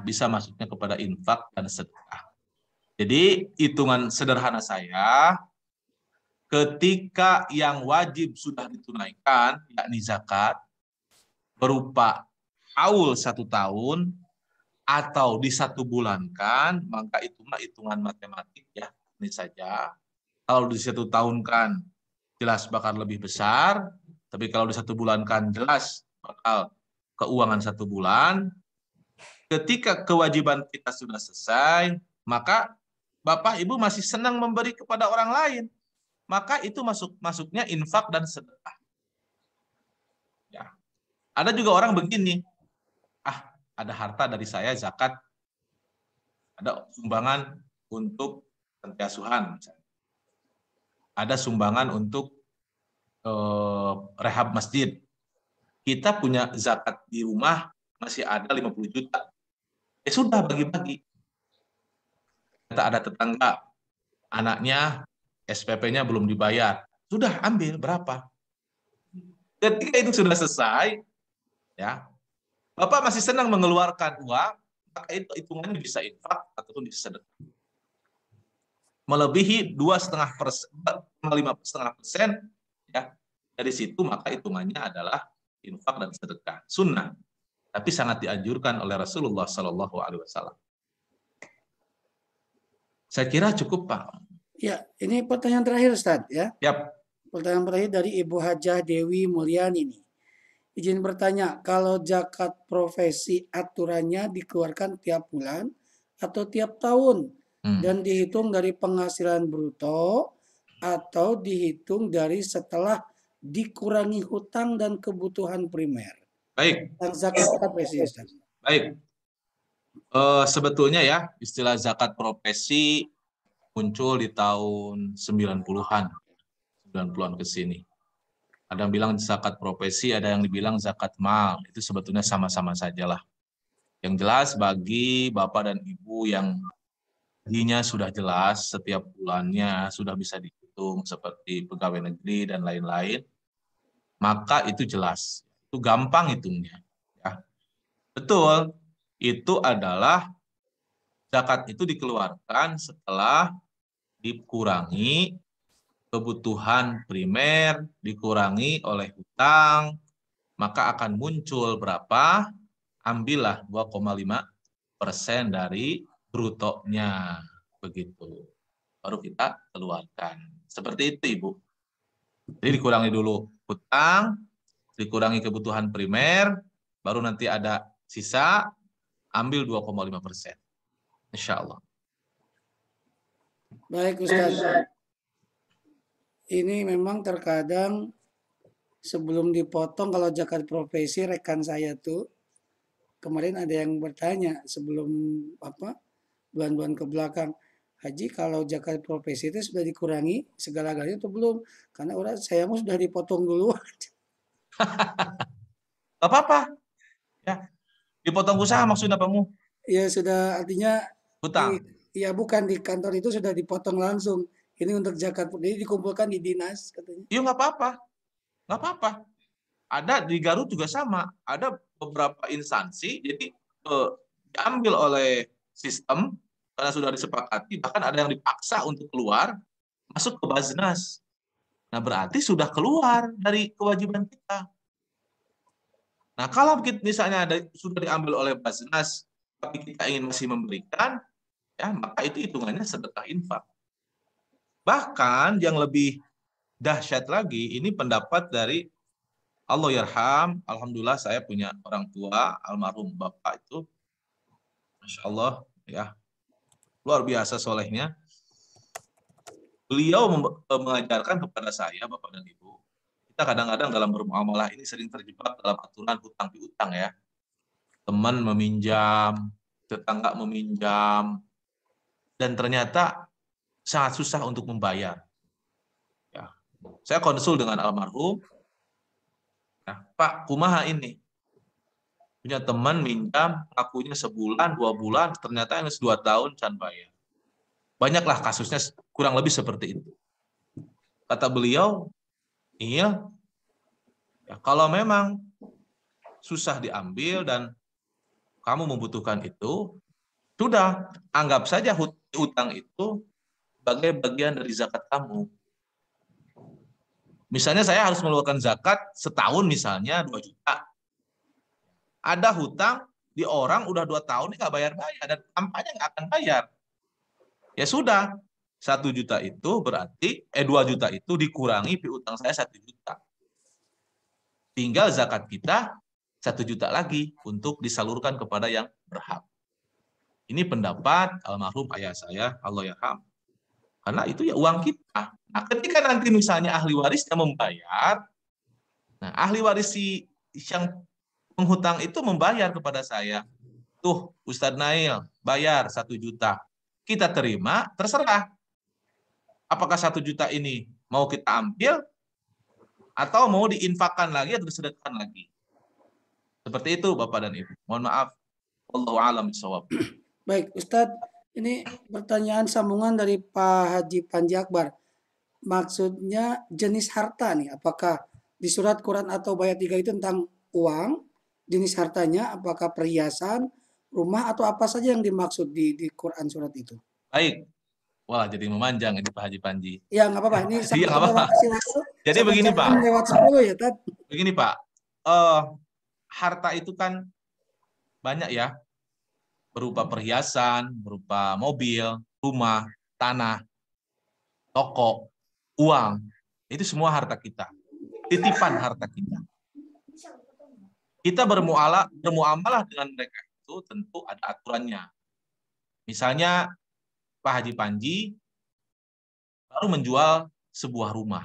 bisa masuknya kepada infak dan sedekah. Jadi hitungan sederhana saya, ketika yang wajib sudah ditunaikan, yakni zakat, berupa haul 1 tahun atau di 1 bulankan, maka itulah hitungan matematik ya. Ini saja. Kalau di 1 tahun kan jelas bakal lebih besar, tapi kalau di 1 bulan kan jelas bakal keuangan 1 bulan. Ketika kewajiban kita sudah selesai, maka Bapak Ibu masih senang memberi kepada orang lain, maka itu masuknya infak dan sedekah. Ya. Ada juga orang begini, ada harta dari saya zakat, ada sumbangan untuk panti asuhan, ada sumbangan untuk rehab masjid. Kita punya zakat di rumah masih ada 50 juta. Ya sudah bagi-bagi. Kita ada tetangga, anaknya SPP-nya belum dibayar. Sudah ambil berapa? Ketika itu sudah selesai, ya, Bapak masih senang mengeluarkan uang, maka itu hitungannya bisa infak ataupun bisa sedekah. Melebihi 2,5%, ya, dari situ maka hitungannya adalah infak dan sedekah. Sunnah. tapi sangat dianjurkan oleh Rasulullah Shallallahu Alaihi Wasallam. Saya kira cukup, Pak.
Ya, ini pertanyaan terakhir, Ustaz, ya.
Yap.
Pertanyaan terakhir dari Ibu Hajah Dewi Mulyani nih. Izin bertanya, kalau zakat profesi aturannya dikeluarkan tiap bulan atau tiap tahun dan dihitung dari penghasilan bruto atau dihitung dari setelah dikurangi hutang dan kebutuhan primer?
Baik.
Dan zakat profesi, Ustaz.
Baik. Sebetulnya ya, istilah zakat profesi muncul di tahun 90-an ke sini. Ada yang bilang zakat profesi, ada yang dibilang zakat mal. Itu sebetulnya sama-sama sajalah. Yang jelas bagi Bapak dan Ibu yang gajinya sudah jelas, setiap bulannya sudah bisa dihitung seperti pegawai negeri dan lain-lain, maka itu jelas. Itu gampang hitungnya. Ya. Betul, itu adalah zakat itu dikeluarkan setelah dikurangi kebutuhan primer, dikurangi oleh hutang, maka akan muncul berapa? Ambillah 2,5% dari brutonya. Begitu. Baru kita keluarkan. Seperti itu, Ibu. Jadi dikurangi dulu hutang, dikurangi kebutuhan primer, baru nanti ada sisa, ambil 2,5%. Insya Allah.
Baik, Ustaz. Ini memang terkadang sebelum dipotong kalau zakat profesi, rekan saya tuh kemarin ada yang bertanya sebelum bulan-bulan ke belakang, Haji, kalau zakat profesi itu sudah dikurangi segala-galanya atau belum? Karena orang saya mau sudah dipotong dulu.
Gak apa-apa. Ya. Dipotong usaha maksudnya Pak Mu?
Ya sudah, artinya
hutang.
Iya, bukan di kantor itu sudah dipotong langsung. Ini untuk zakat, jadi dikumpulkan di dinas katanya.
Iya nggak apa-apa, nggak apa-apa. Ada di Garut juga sama. Ada beberapa instansi, jadi diambil oleh sistem karena sudah disepakati. Bahkan ada yang dipaksa untuk keluar, masuk ke Baznas. Nah berarti sudah keluar dari kewajiban kita. Nah kalau misalnya sudah diambil oleh Baznas, tapi kita ingin masih memberikan, ya maka itu hitungannya sedekah infak. Bahkan yang lebih dahsyat lagi, ini pendapat dari Allahyarham. Alhamdulillah saya punya orang tua, almarhum Bapak itu, Masya Allah, ya luar biasa solehnya. Beliau mengajarkan kepada saya, Bapak dan Ibu, kita kadang-kadang dalam bermuamalah ini sering terjebak dalam aturan hutang piutang ya. Teman meminjam, tetangga meminjam, dan ternyata sangat susah untuk membayar. Ya. Saya konsul dengan almarhum, nah, Pak, kumaha ini? Punya teman minjam, akunya sebulan, 2 bulan, ternyata yang 2 tahun can bayar. Banyaklah kasusnya kurang lebih seperti itu. Kata beliau, iya, ya, kalau memang susah diambil dan kamu membutuhkan itu, sudah, anggap saja hutang itu sebagai bagian dari zakat kamu. Misalnya saya harus mengeluarkan zakat setahun misalnya 2 juta. Ada hutang di orang udah 2 tahun nggak bayar-bayar dan tampaknya nggak akan bayar. Ya sudah, 1 juta itu berarti 2 juta itu dikurangi piutang saya 1 juta. Tinggal zakat kita 1 juta lagi untuk disalurkan kepada yang berhak. Ini pendapat almarhum ayah saya, Allahyarham. Karena itu ya uang kita. Nah, ketika nanti misalnya ahli warisnya membayar, nah ahli waris yang penghutang itu membayar kepada saya. Tuh, Ustadz Nail, bayar 1 juta. Kita terima, terserah. Apakah 1 juta ini mau kita ambil, atau mau diinfakkan lagi, atau disedekahkan lagi. Seperti itu, Bapak dan Ibu. Mohon maaf. Wallahu a'lam bishawab.
Baik, Ustadz, ini pertanyaan sambungan dari Pak Haji Panji Akbar. Maksudnya jenis harta nih, apakah di surat Quran atau ayat 3 itu tentang uang, jenis hartanya, apakah perhiasan, rumah, atau apa saja yang dimaksud di Quran surat itu?
Baik. Wah, jadi memanjang ini Pak Haji Panji.
Ya, nggak apa-apa. Ini
iya, nggak apa-apa. Jadi begini, Pak.
Lewat 10 ya, Tad.
Begini, Pak. Harta itu kan banyak ya, berupa perhiasan, berupa mobil, rumah, tanah, toko, uang. Itu semua harta kita, titipan harta kita. Kita bermuamalah dengan mereka itu tentu ada aturannya. Misalnya Pak Haji Panji baru menjual sebuah rumah,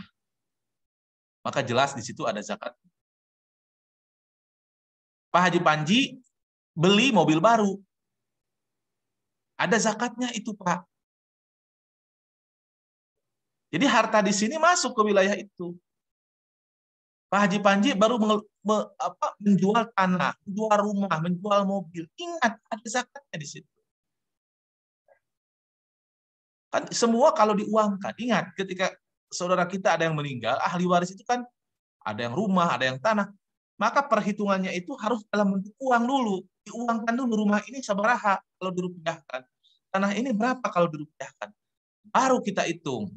maka jelas di situ ada zakat. Pak Haji Panji beli mobil baru, ada zakatnya itu, Pak. Jadi harta di sini masuk ke wilayah itu. Pak Haji Panji baru menjual tanah, menjual rumah, menjual mobil. Ingat, ada zakatnya di situ. Kan semua kalau diuangkan, ingat ketika saudara kita ada yang meninggal, ahli waris itu kan ada yang rumah, ada yang tanah. Maka perhitungannya itu harus dalam bentuk uang dulu. Diuangkan dulu, rumah ini sabaraha kalau dirupiahkan. Tanah ini berapa kalau dirupiahkan. Baru kita hitung.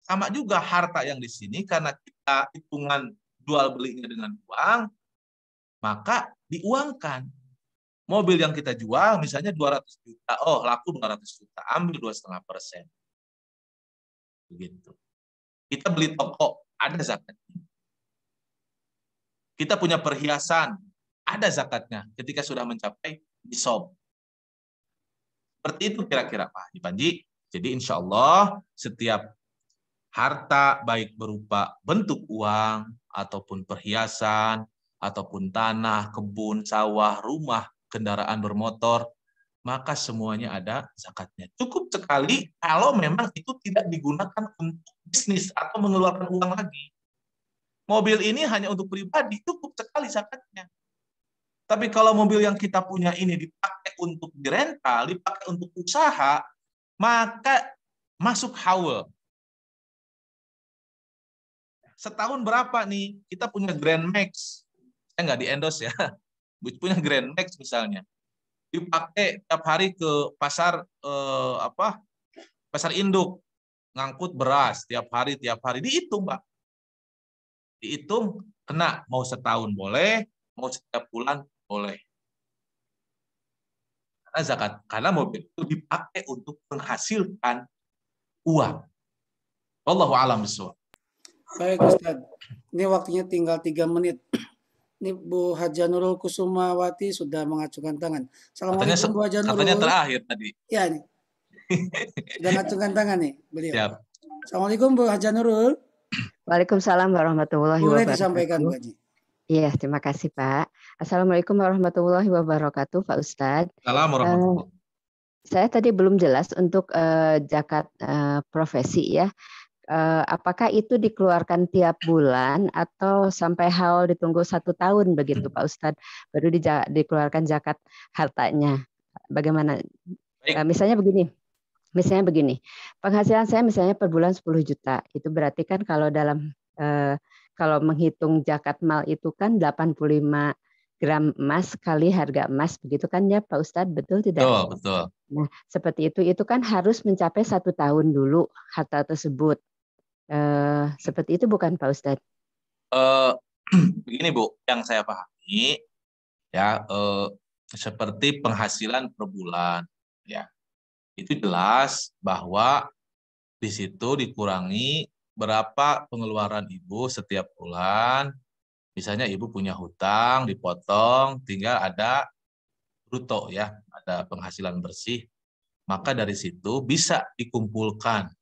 Sama juga harta yang di sini, karena kita hitungan jual belinya dengan uang, maka diuangkan. Mobil yang kita jual misalnya 200 juta, oh laku 200 juta, ambil 2,5%. Begitu. Kita beli toko, ada zakatnya. Kita punya perhiasan, ada zakatnya ketika sudah mencapai nisab. Seperti itu kira-kira Pak Haji Panji. Jadi insya Allah setiap harta baik berupa bentuk uang ataupun perhiasan ataupun tanah, kebun, sawah, rumah, kendaraan bermotor, maka semuanya ada zakatnya. Cukup sekali kalau memang itu tidak digunakan untuk bisnis atau mengeluarkan uang lagi. Mobil ini hanya untuk pribadi, cukup sekali zakatnya. Tapi kalau mobil yang kita punya ini dipakai untuk dirental, dipakai untuk usaha, maka masuk haul. Setahun berapa nih? Kita punya Grand Max. Saya nggak di-endorse ya. Punya Grand Max misalnya. Dipakai tiap hari ke pasar pasar induk, ngangkut beras tiap hari dihitung, Pak. Dihitung kena, mau setahun boleh, mau setiap bulan boleh. Karena zakat, karena mobil itu dipakai untuk menghasilkan uang. Wallahu a'lam bishawab.
Baik Ustaz, ini waktunya tinggal 3 menit. Ini Bu Haja Nurul Kusumawati sudah mengacukan tangan. Assalamualaikum Bu Haja Nurul.
Katanya terakhir tadi.
Ya nih. Sudah mengacungkan tangan nih beliau.
Siap.
Assalamualaikum Bu Haja Nurul.
Waalaikumsalam warahmatullahi wabarakatuh.
Boleh disampaikan Bu Haji.
Iya, terima kasih Pak. Assalamualaikum warahmatullahi wabarakatuh Pak Ustadz.
Assalamualaikum warahmatullahi wabarakatuh.
Saya tadi belum jelas untuk zakat profesi ya. Apakah itu dikeluarkan tiap bulan atau sampai haul ditunggu 1 tahun begitu Pak Ustadz baru dikeluarkan zakat hartanya? Bagaimana? Misalnya begini, penghasilan saya misalnya per bulan 10 juta, itu berarti kan kalau kalau menghitung zakat mal itu kan 85 gram emas kali harga emas, begitu kan ya Pak Ustadz, betul tidak?
Betul.
Nah seperti itu kan harus mencapai 1 tahun dulu harta tersebut. Seperti itu bukan Pak Ustadz?
Begini Bu, yang saya pahami ya seperti penghasilan per bulan ya, itu jelas bahwa di situ dikurangi berapa pengeluaran ibu setiap bulan. Misalnya ibu punya hutang dipotong, tinggal ada bruto ya, ada penghasilan bersih, maka dari situ bisa dikumpulkan,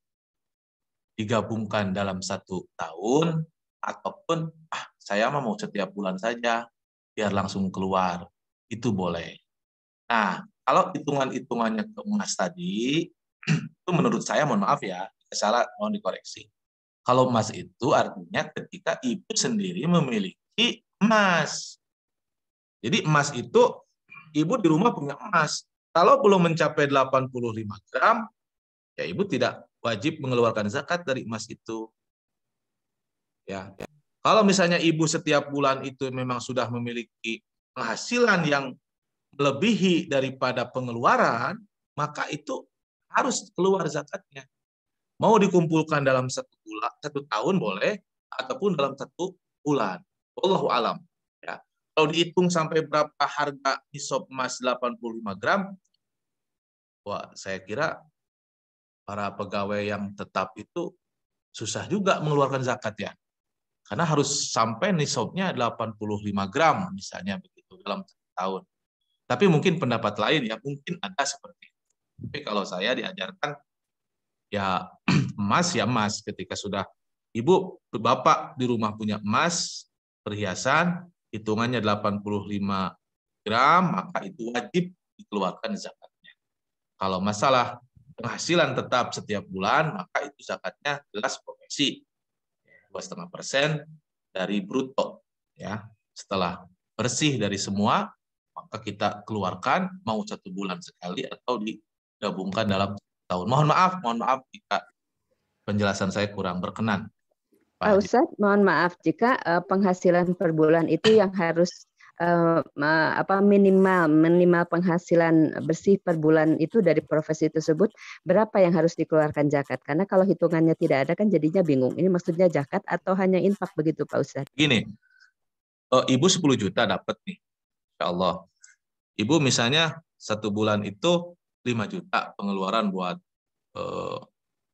digabungkan dalam 1 tahun, ataupun saya mau setiap bulan saja biar langsung keluar, itu boleh. Nah kalau hitungannya ke emas tadi itu menurut saya, mohon maaf ya salah, mohon dikoreksi. Kalau emas itu artinya ketika ibu sendiri memiliki emas. Jadi emas itu ibu di rumah punya emas, kalau belum mencapai 85 gram ya ibu tidak wajib mengeluarkan zakat dari emas itu. Ya. Kalau misalnya ibu setiap bulan itu memang sudah memiliki penghasilan yang melebihi daripada pengeluaran, maka itu harus keluar zakatnya. Mau dikumpulkan dalam 1 tahun boleh, ataupun dalam 1 bulan. Wallahu alam. Ya. Kalau dihitung sampai berapa harga nisab emas 85 gram, wah saya kira para pegawai yang tetap itu susah juga mengeluarkan zakat ya. Karena harus sampai nisabnya 85 gram misalnya begitu dalam tahun. Tapi mungkin pendapat lain ya, mungkin ada seperti itu. Tapi kalau saya diajarkan ya emas ya emas. Ketika sudah ibu, bapak di rumah punya emas, perhiasan, hitungannya 85 gram, maka itu wajib dikeluarkan zakatnya. Kalau masalah penghasilan tetap setiap bulan, maka itu zakatnya jelas profesi 2,5% dari bruto. Ya, setelah bersih dari semua, maka kita keluarkan mau 1 bulan sekali atau digabungkan dalam tahun. Mohon maaf jika penjelasan saya kurang berkenan.
Pak Ustadz, mohon maaf jika penghasilan per bulan itu yang harus minimal penghasilan bersih per bulan itu dari profesi tersebut, berapa yang harus dikeluarkan zakat? Karena kalau hitungannya tidak ada kan jadinya bingung. Ini maksudnya zakat atau hanya infak begitu Pak Ustadz?
Gini, ibu 10 juta dapat nih, insya Allah. Ibu misalnya 1 bulan itu 5 juta pengeluaran buat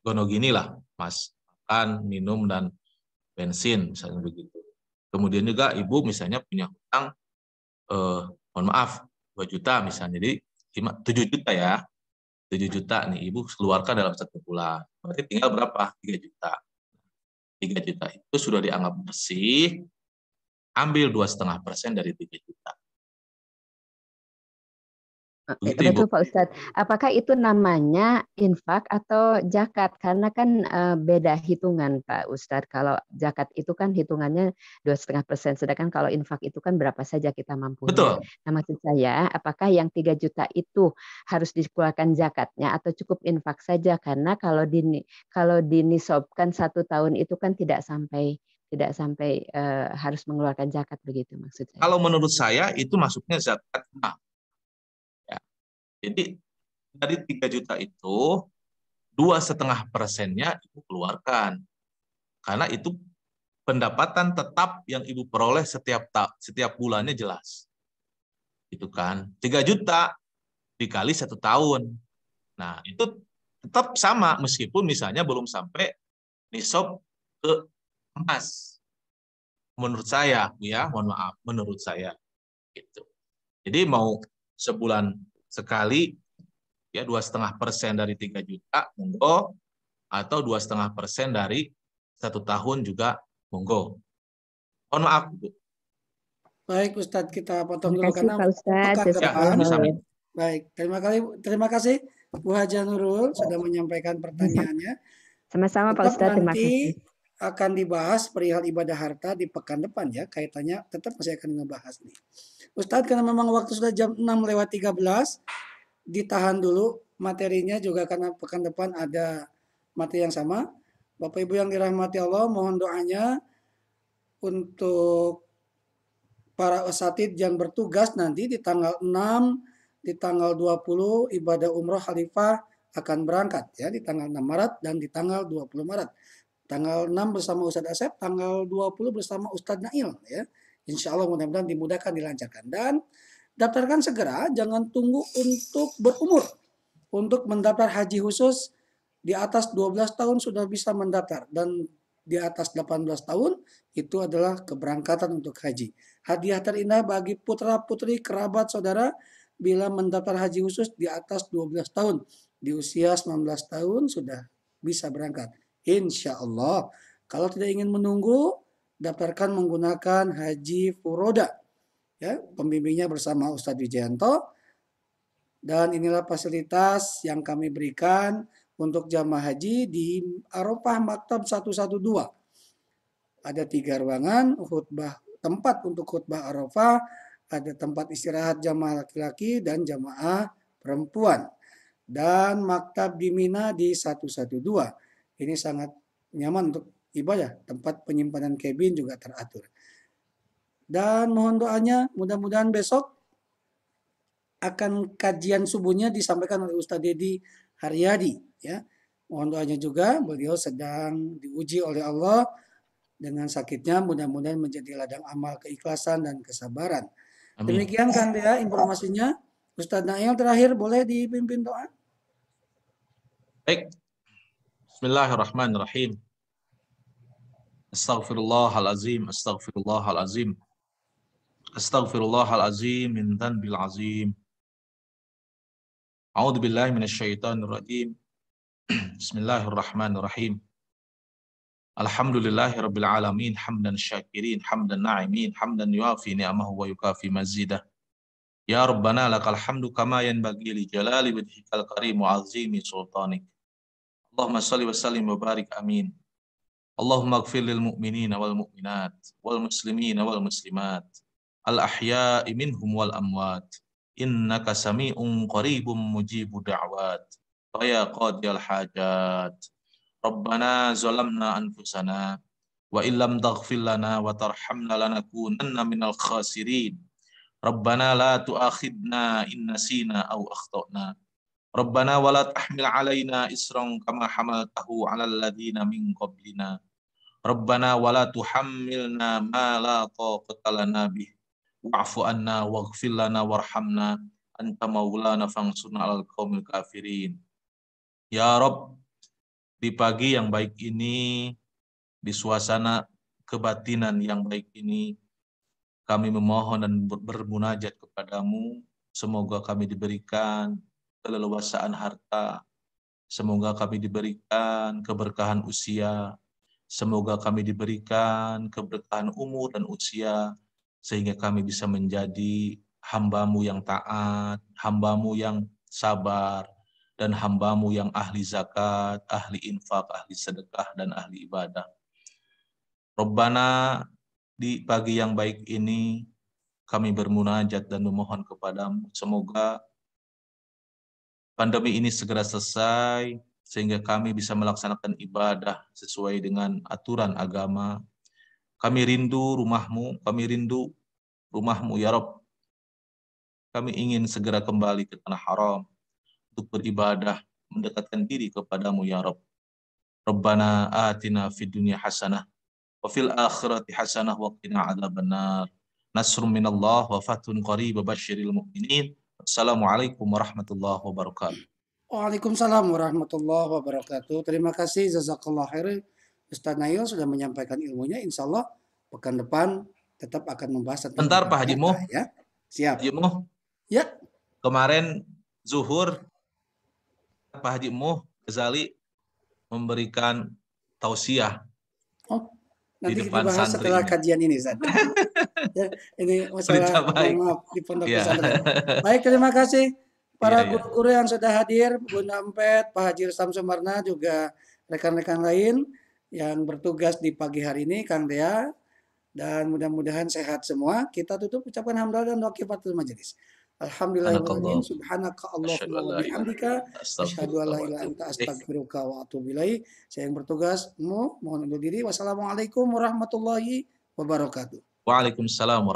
gonogini lah, mas, makan, minum, dan bensin, misalnya begitu. Kemudian juga ibu misalnya punya hutang, mohon maaf, 2 juta misalnya, jadi 7 juta ya, 7 juta nih ibu keluarkan dalam 1 bulan. Berarti tinggal berapa? 3 juta. 3 juta itu sudah dianggap bersih, ambil 2,5% dari 3 juta.
Betul Pak Ustadz. Apakah itu namanya infak atau zakat? Karena kan beda hitungan Pak Ustadz. Kalau zakat itu kan hitungannya 2,5%. Sedangkan kalau infak itu kan berapa saja kita mampunya.
Betul.
Nah maksud saya, apakah yang 3 juta itu harus dikeluarkan zakatnya atau cukup infak saja? Karena kalau dinisobkan 1 tahun itu kan tidak sampai harus mengeluarkan zakat begitu maksud saya.
Kalau menurut saya itu masuknya zakat. Jadi dari 3 juta itu 2,5%-nya ibu keluarkan. Karena itu pendapatan tetap yang ibu peroleh setiap bulannya jelas. Itu kan 3 juta dikali 1 tahun. Nah, itu tetap sama meskipun misalnya belum sampai nisab ke emas. Menurut saya, ya, mohon maaf, menurut saya gitu. Jadi mau sebulan sekali ya 2,5% dari 3 juta monggo, atau 2,5% dari 1 tahun juga monggo. Mohon maaf Bu.
Baik Ustadz, kita potong dulu
kasih,
karena
Pak Ustadz.
pekan depan.
Ya,
baik, terima kasih Bu Haja Nurul sudah menyampaikan pertanyaannya.
Sama-sama Pak Ustadz, terima kasih.
Akan dibahas perihal ibadah harta di pekan depan ya, kaitannya tetap masih akan ngebahas nih. Ustadz, karena memang waktu sudah jam 6:13, ditahan dulu materinya juga karena pekan depan ada materi yang sama. Bapak Ibu yang dirahmati Allah, mohon doanya untuk para asatidz yang bertugas nanti di tanggal 6, di tanggal 20 ibadah umroh Khalifah akan berangkat ya, di tanggal 6 Maret dan di tanggal 20 Maret. Tanggal 6 bersama Ustadz Asep, tanggal 20 bersama Ustadz Nail ya. Insya Allah mudah-mudahan dimudahkan, dilancarkan. Dan daftarkan segera, jangan tunggu untuk berumur. Untuk mendaftar haji khusus di atas 12 tahun sudah bisa mendaftar. Dan di atas 18 tahun itu adalah keberangkatan untuk haji. Hadiah terindah bagi putra-putri, kerabat, saudara bila mendaftar haji khusus di atas 12 tahun. Di usia 19 tahun sudah bisa berangkat. Insya Allah. Kalau tidak ingin menunggu, daftarkan menggunakan Haji Furoda. Ya, pembimbingnya bersama Ustadz Wijayanto. Dan inilah fasilitas yang kami berikan untuk jamaah haji di Arafah Maktab 112. Ada 3 ruangan, tempat untuk khutbah Arafah, ada tempat istirahat jamaah laki-laki dan jamaah perempuan. Dan maktab di Mina di 112. Ini sangat nyaman untuk ibadah, tempat penyimpanan kabin juga teratur. Dan mohon doanya, mudah-mudahan besok akan kajian subuhnya disampaikan oleh Ustadz Dedi Haryadi. Ya. Mohon doanya juga, beliau sedang diuji oleh Allah dengan sakitnya, mudah-mudahan menjadi ladang amal keikhlasan dan kesabaran.
Amin.
Demikian Kang Dea informasinya. Ustadz Nail terakhir boleh dipimpin doa.
Baik. Bismillahirrahmanirrahim. Astaghfirullahalazim, astaghfirullahalazim. Astaghfirullahalazim min dzanbil azim. A'udzu billahi minasyaitonir rajim. Bismillahirrahmanirrahim. Alhamdulillahirabbil alamin, hamdan syakirin, hamdan na'imin, hamdan yuafi ni'amahu wa yukafi mazidah. Ya Rabbana lakal hamdu kama yanbaghi li jalali wajhikal karim wa azimi sultanik. Allahumma shalli wa sallim wa barik amin. Allahumma ighfir lil mu'minina wal mu'minat wal muslimina wal muslimat al ahya'i minhum wal amwat innaka sami'un qaribun mujibu da'wat wa ya qadiyal hajat. Rabbana zalamna anfusana wa illam taghfir lana wa tarhamna lanakunanna minal khasirin. Rabbana la tu'akhidna in nasina aw akhtana. Rabbana wa la tahmil alaina isran kama hamaltahu 'alal ladzina min qablina. Rabbana wa la tuhammilna ma la taqata lana bih. Wa'fu anna waghfir lana warhamna anta maulana fansurna 'alal qaumil kafirin. Ya Rabb, di pagi yang baik ini, di suasana kebatinan yang baik ini, kami memohon dan bermunajat kepadamu. Semoga kami diberikan keleluasaan harta, semoga kami diberikan keberkahan usia, semoga kami diberikan keberkahan umur dan usia, sehingga kami bisa menjadi hamba-Mu yang taat, hamba-Mu yang sabar, dan hamba-Mu yang ahli zakat, ahli infak, ahli sedekah, dan ahli ibadah. Rabbana, di pagi yang baik ini, kami bermunajat dan memohon kepadamu, semoga pandemi ini segera selesai, sehingga kami bisa melaksanakan ibadah sesuai dengan aturan agama. Kami rindu rumah-Mu, kami rindu rumah-Mu, ya Rabb. Kami ingin segera kembali ke tanah haram, untuk beribadah, mendekatkan diri kepadamu, ya Rabb. Rabbana atina fid dunya hasanah, wa fil akhirati hasanah, wa qina adzabannar. Nasrun minallah wa fathun qarib, basyiril mu'minin. Assalamualaikum warahmatullahi wabarakatuh.
Waalaikumsalam warahmatullahi wabarakatuh. Terima kasih jazakallah khair Ustaz Nail sudah menyampaikan ilmunya. Insya Allah pekan depan tetap akan membahas tentang
Bentar Pak Haji Muh.
ya. Siap.
Haji Muh.
Ya.
Kemarin zuhur Pak Haji Muh Ghazali memberikan tausiah.
Oh, nanti
di
kita
depan
bahas
santri
setelah
ini.
kajian ini, Ustaz. Ya, ini masalah maaf di pondok
Ya.
pesantren. Baik, terima kasih para
Iya.
guru-guru yang sudah hadir, Bunda Ampet, Pak Haji Rustam Sumarna, juga rekan-rekan lain yang bertugas di pagi hari ini, Kang Dea, dan mudah-mudahan sehat semua. Kita tutup ucapan hamdalah dan doa kifaratul majelis. Alhamdulillahirrahmanirrahim. Subhanaka Allahumma wa bihamdika asyhadu an la ilaha illa anta astaghfiruka wa atubu ilaik. Saya yang bertugas mohon undur diri. Wassalamualaikum warahmatullahi wabarakatuh.
Waalaikumsalam.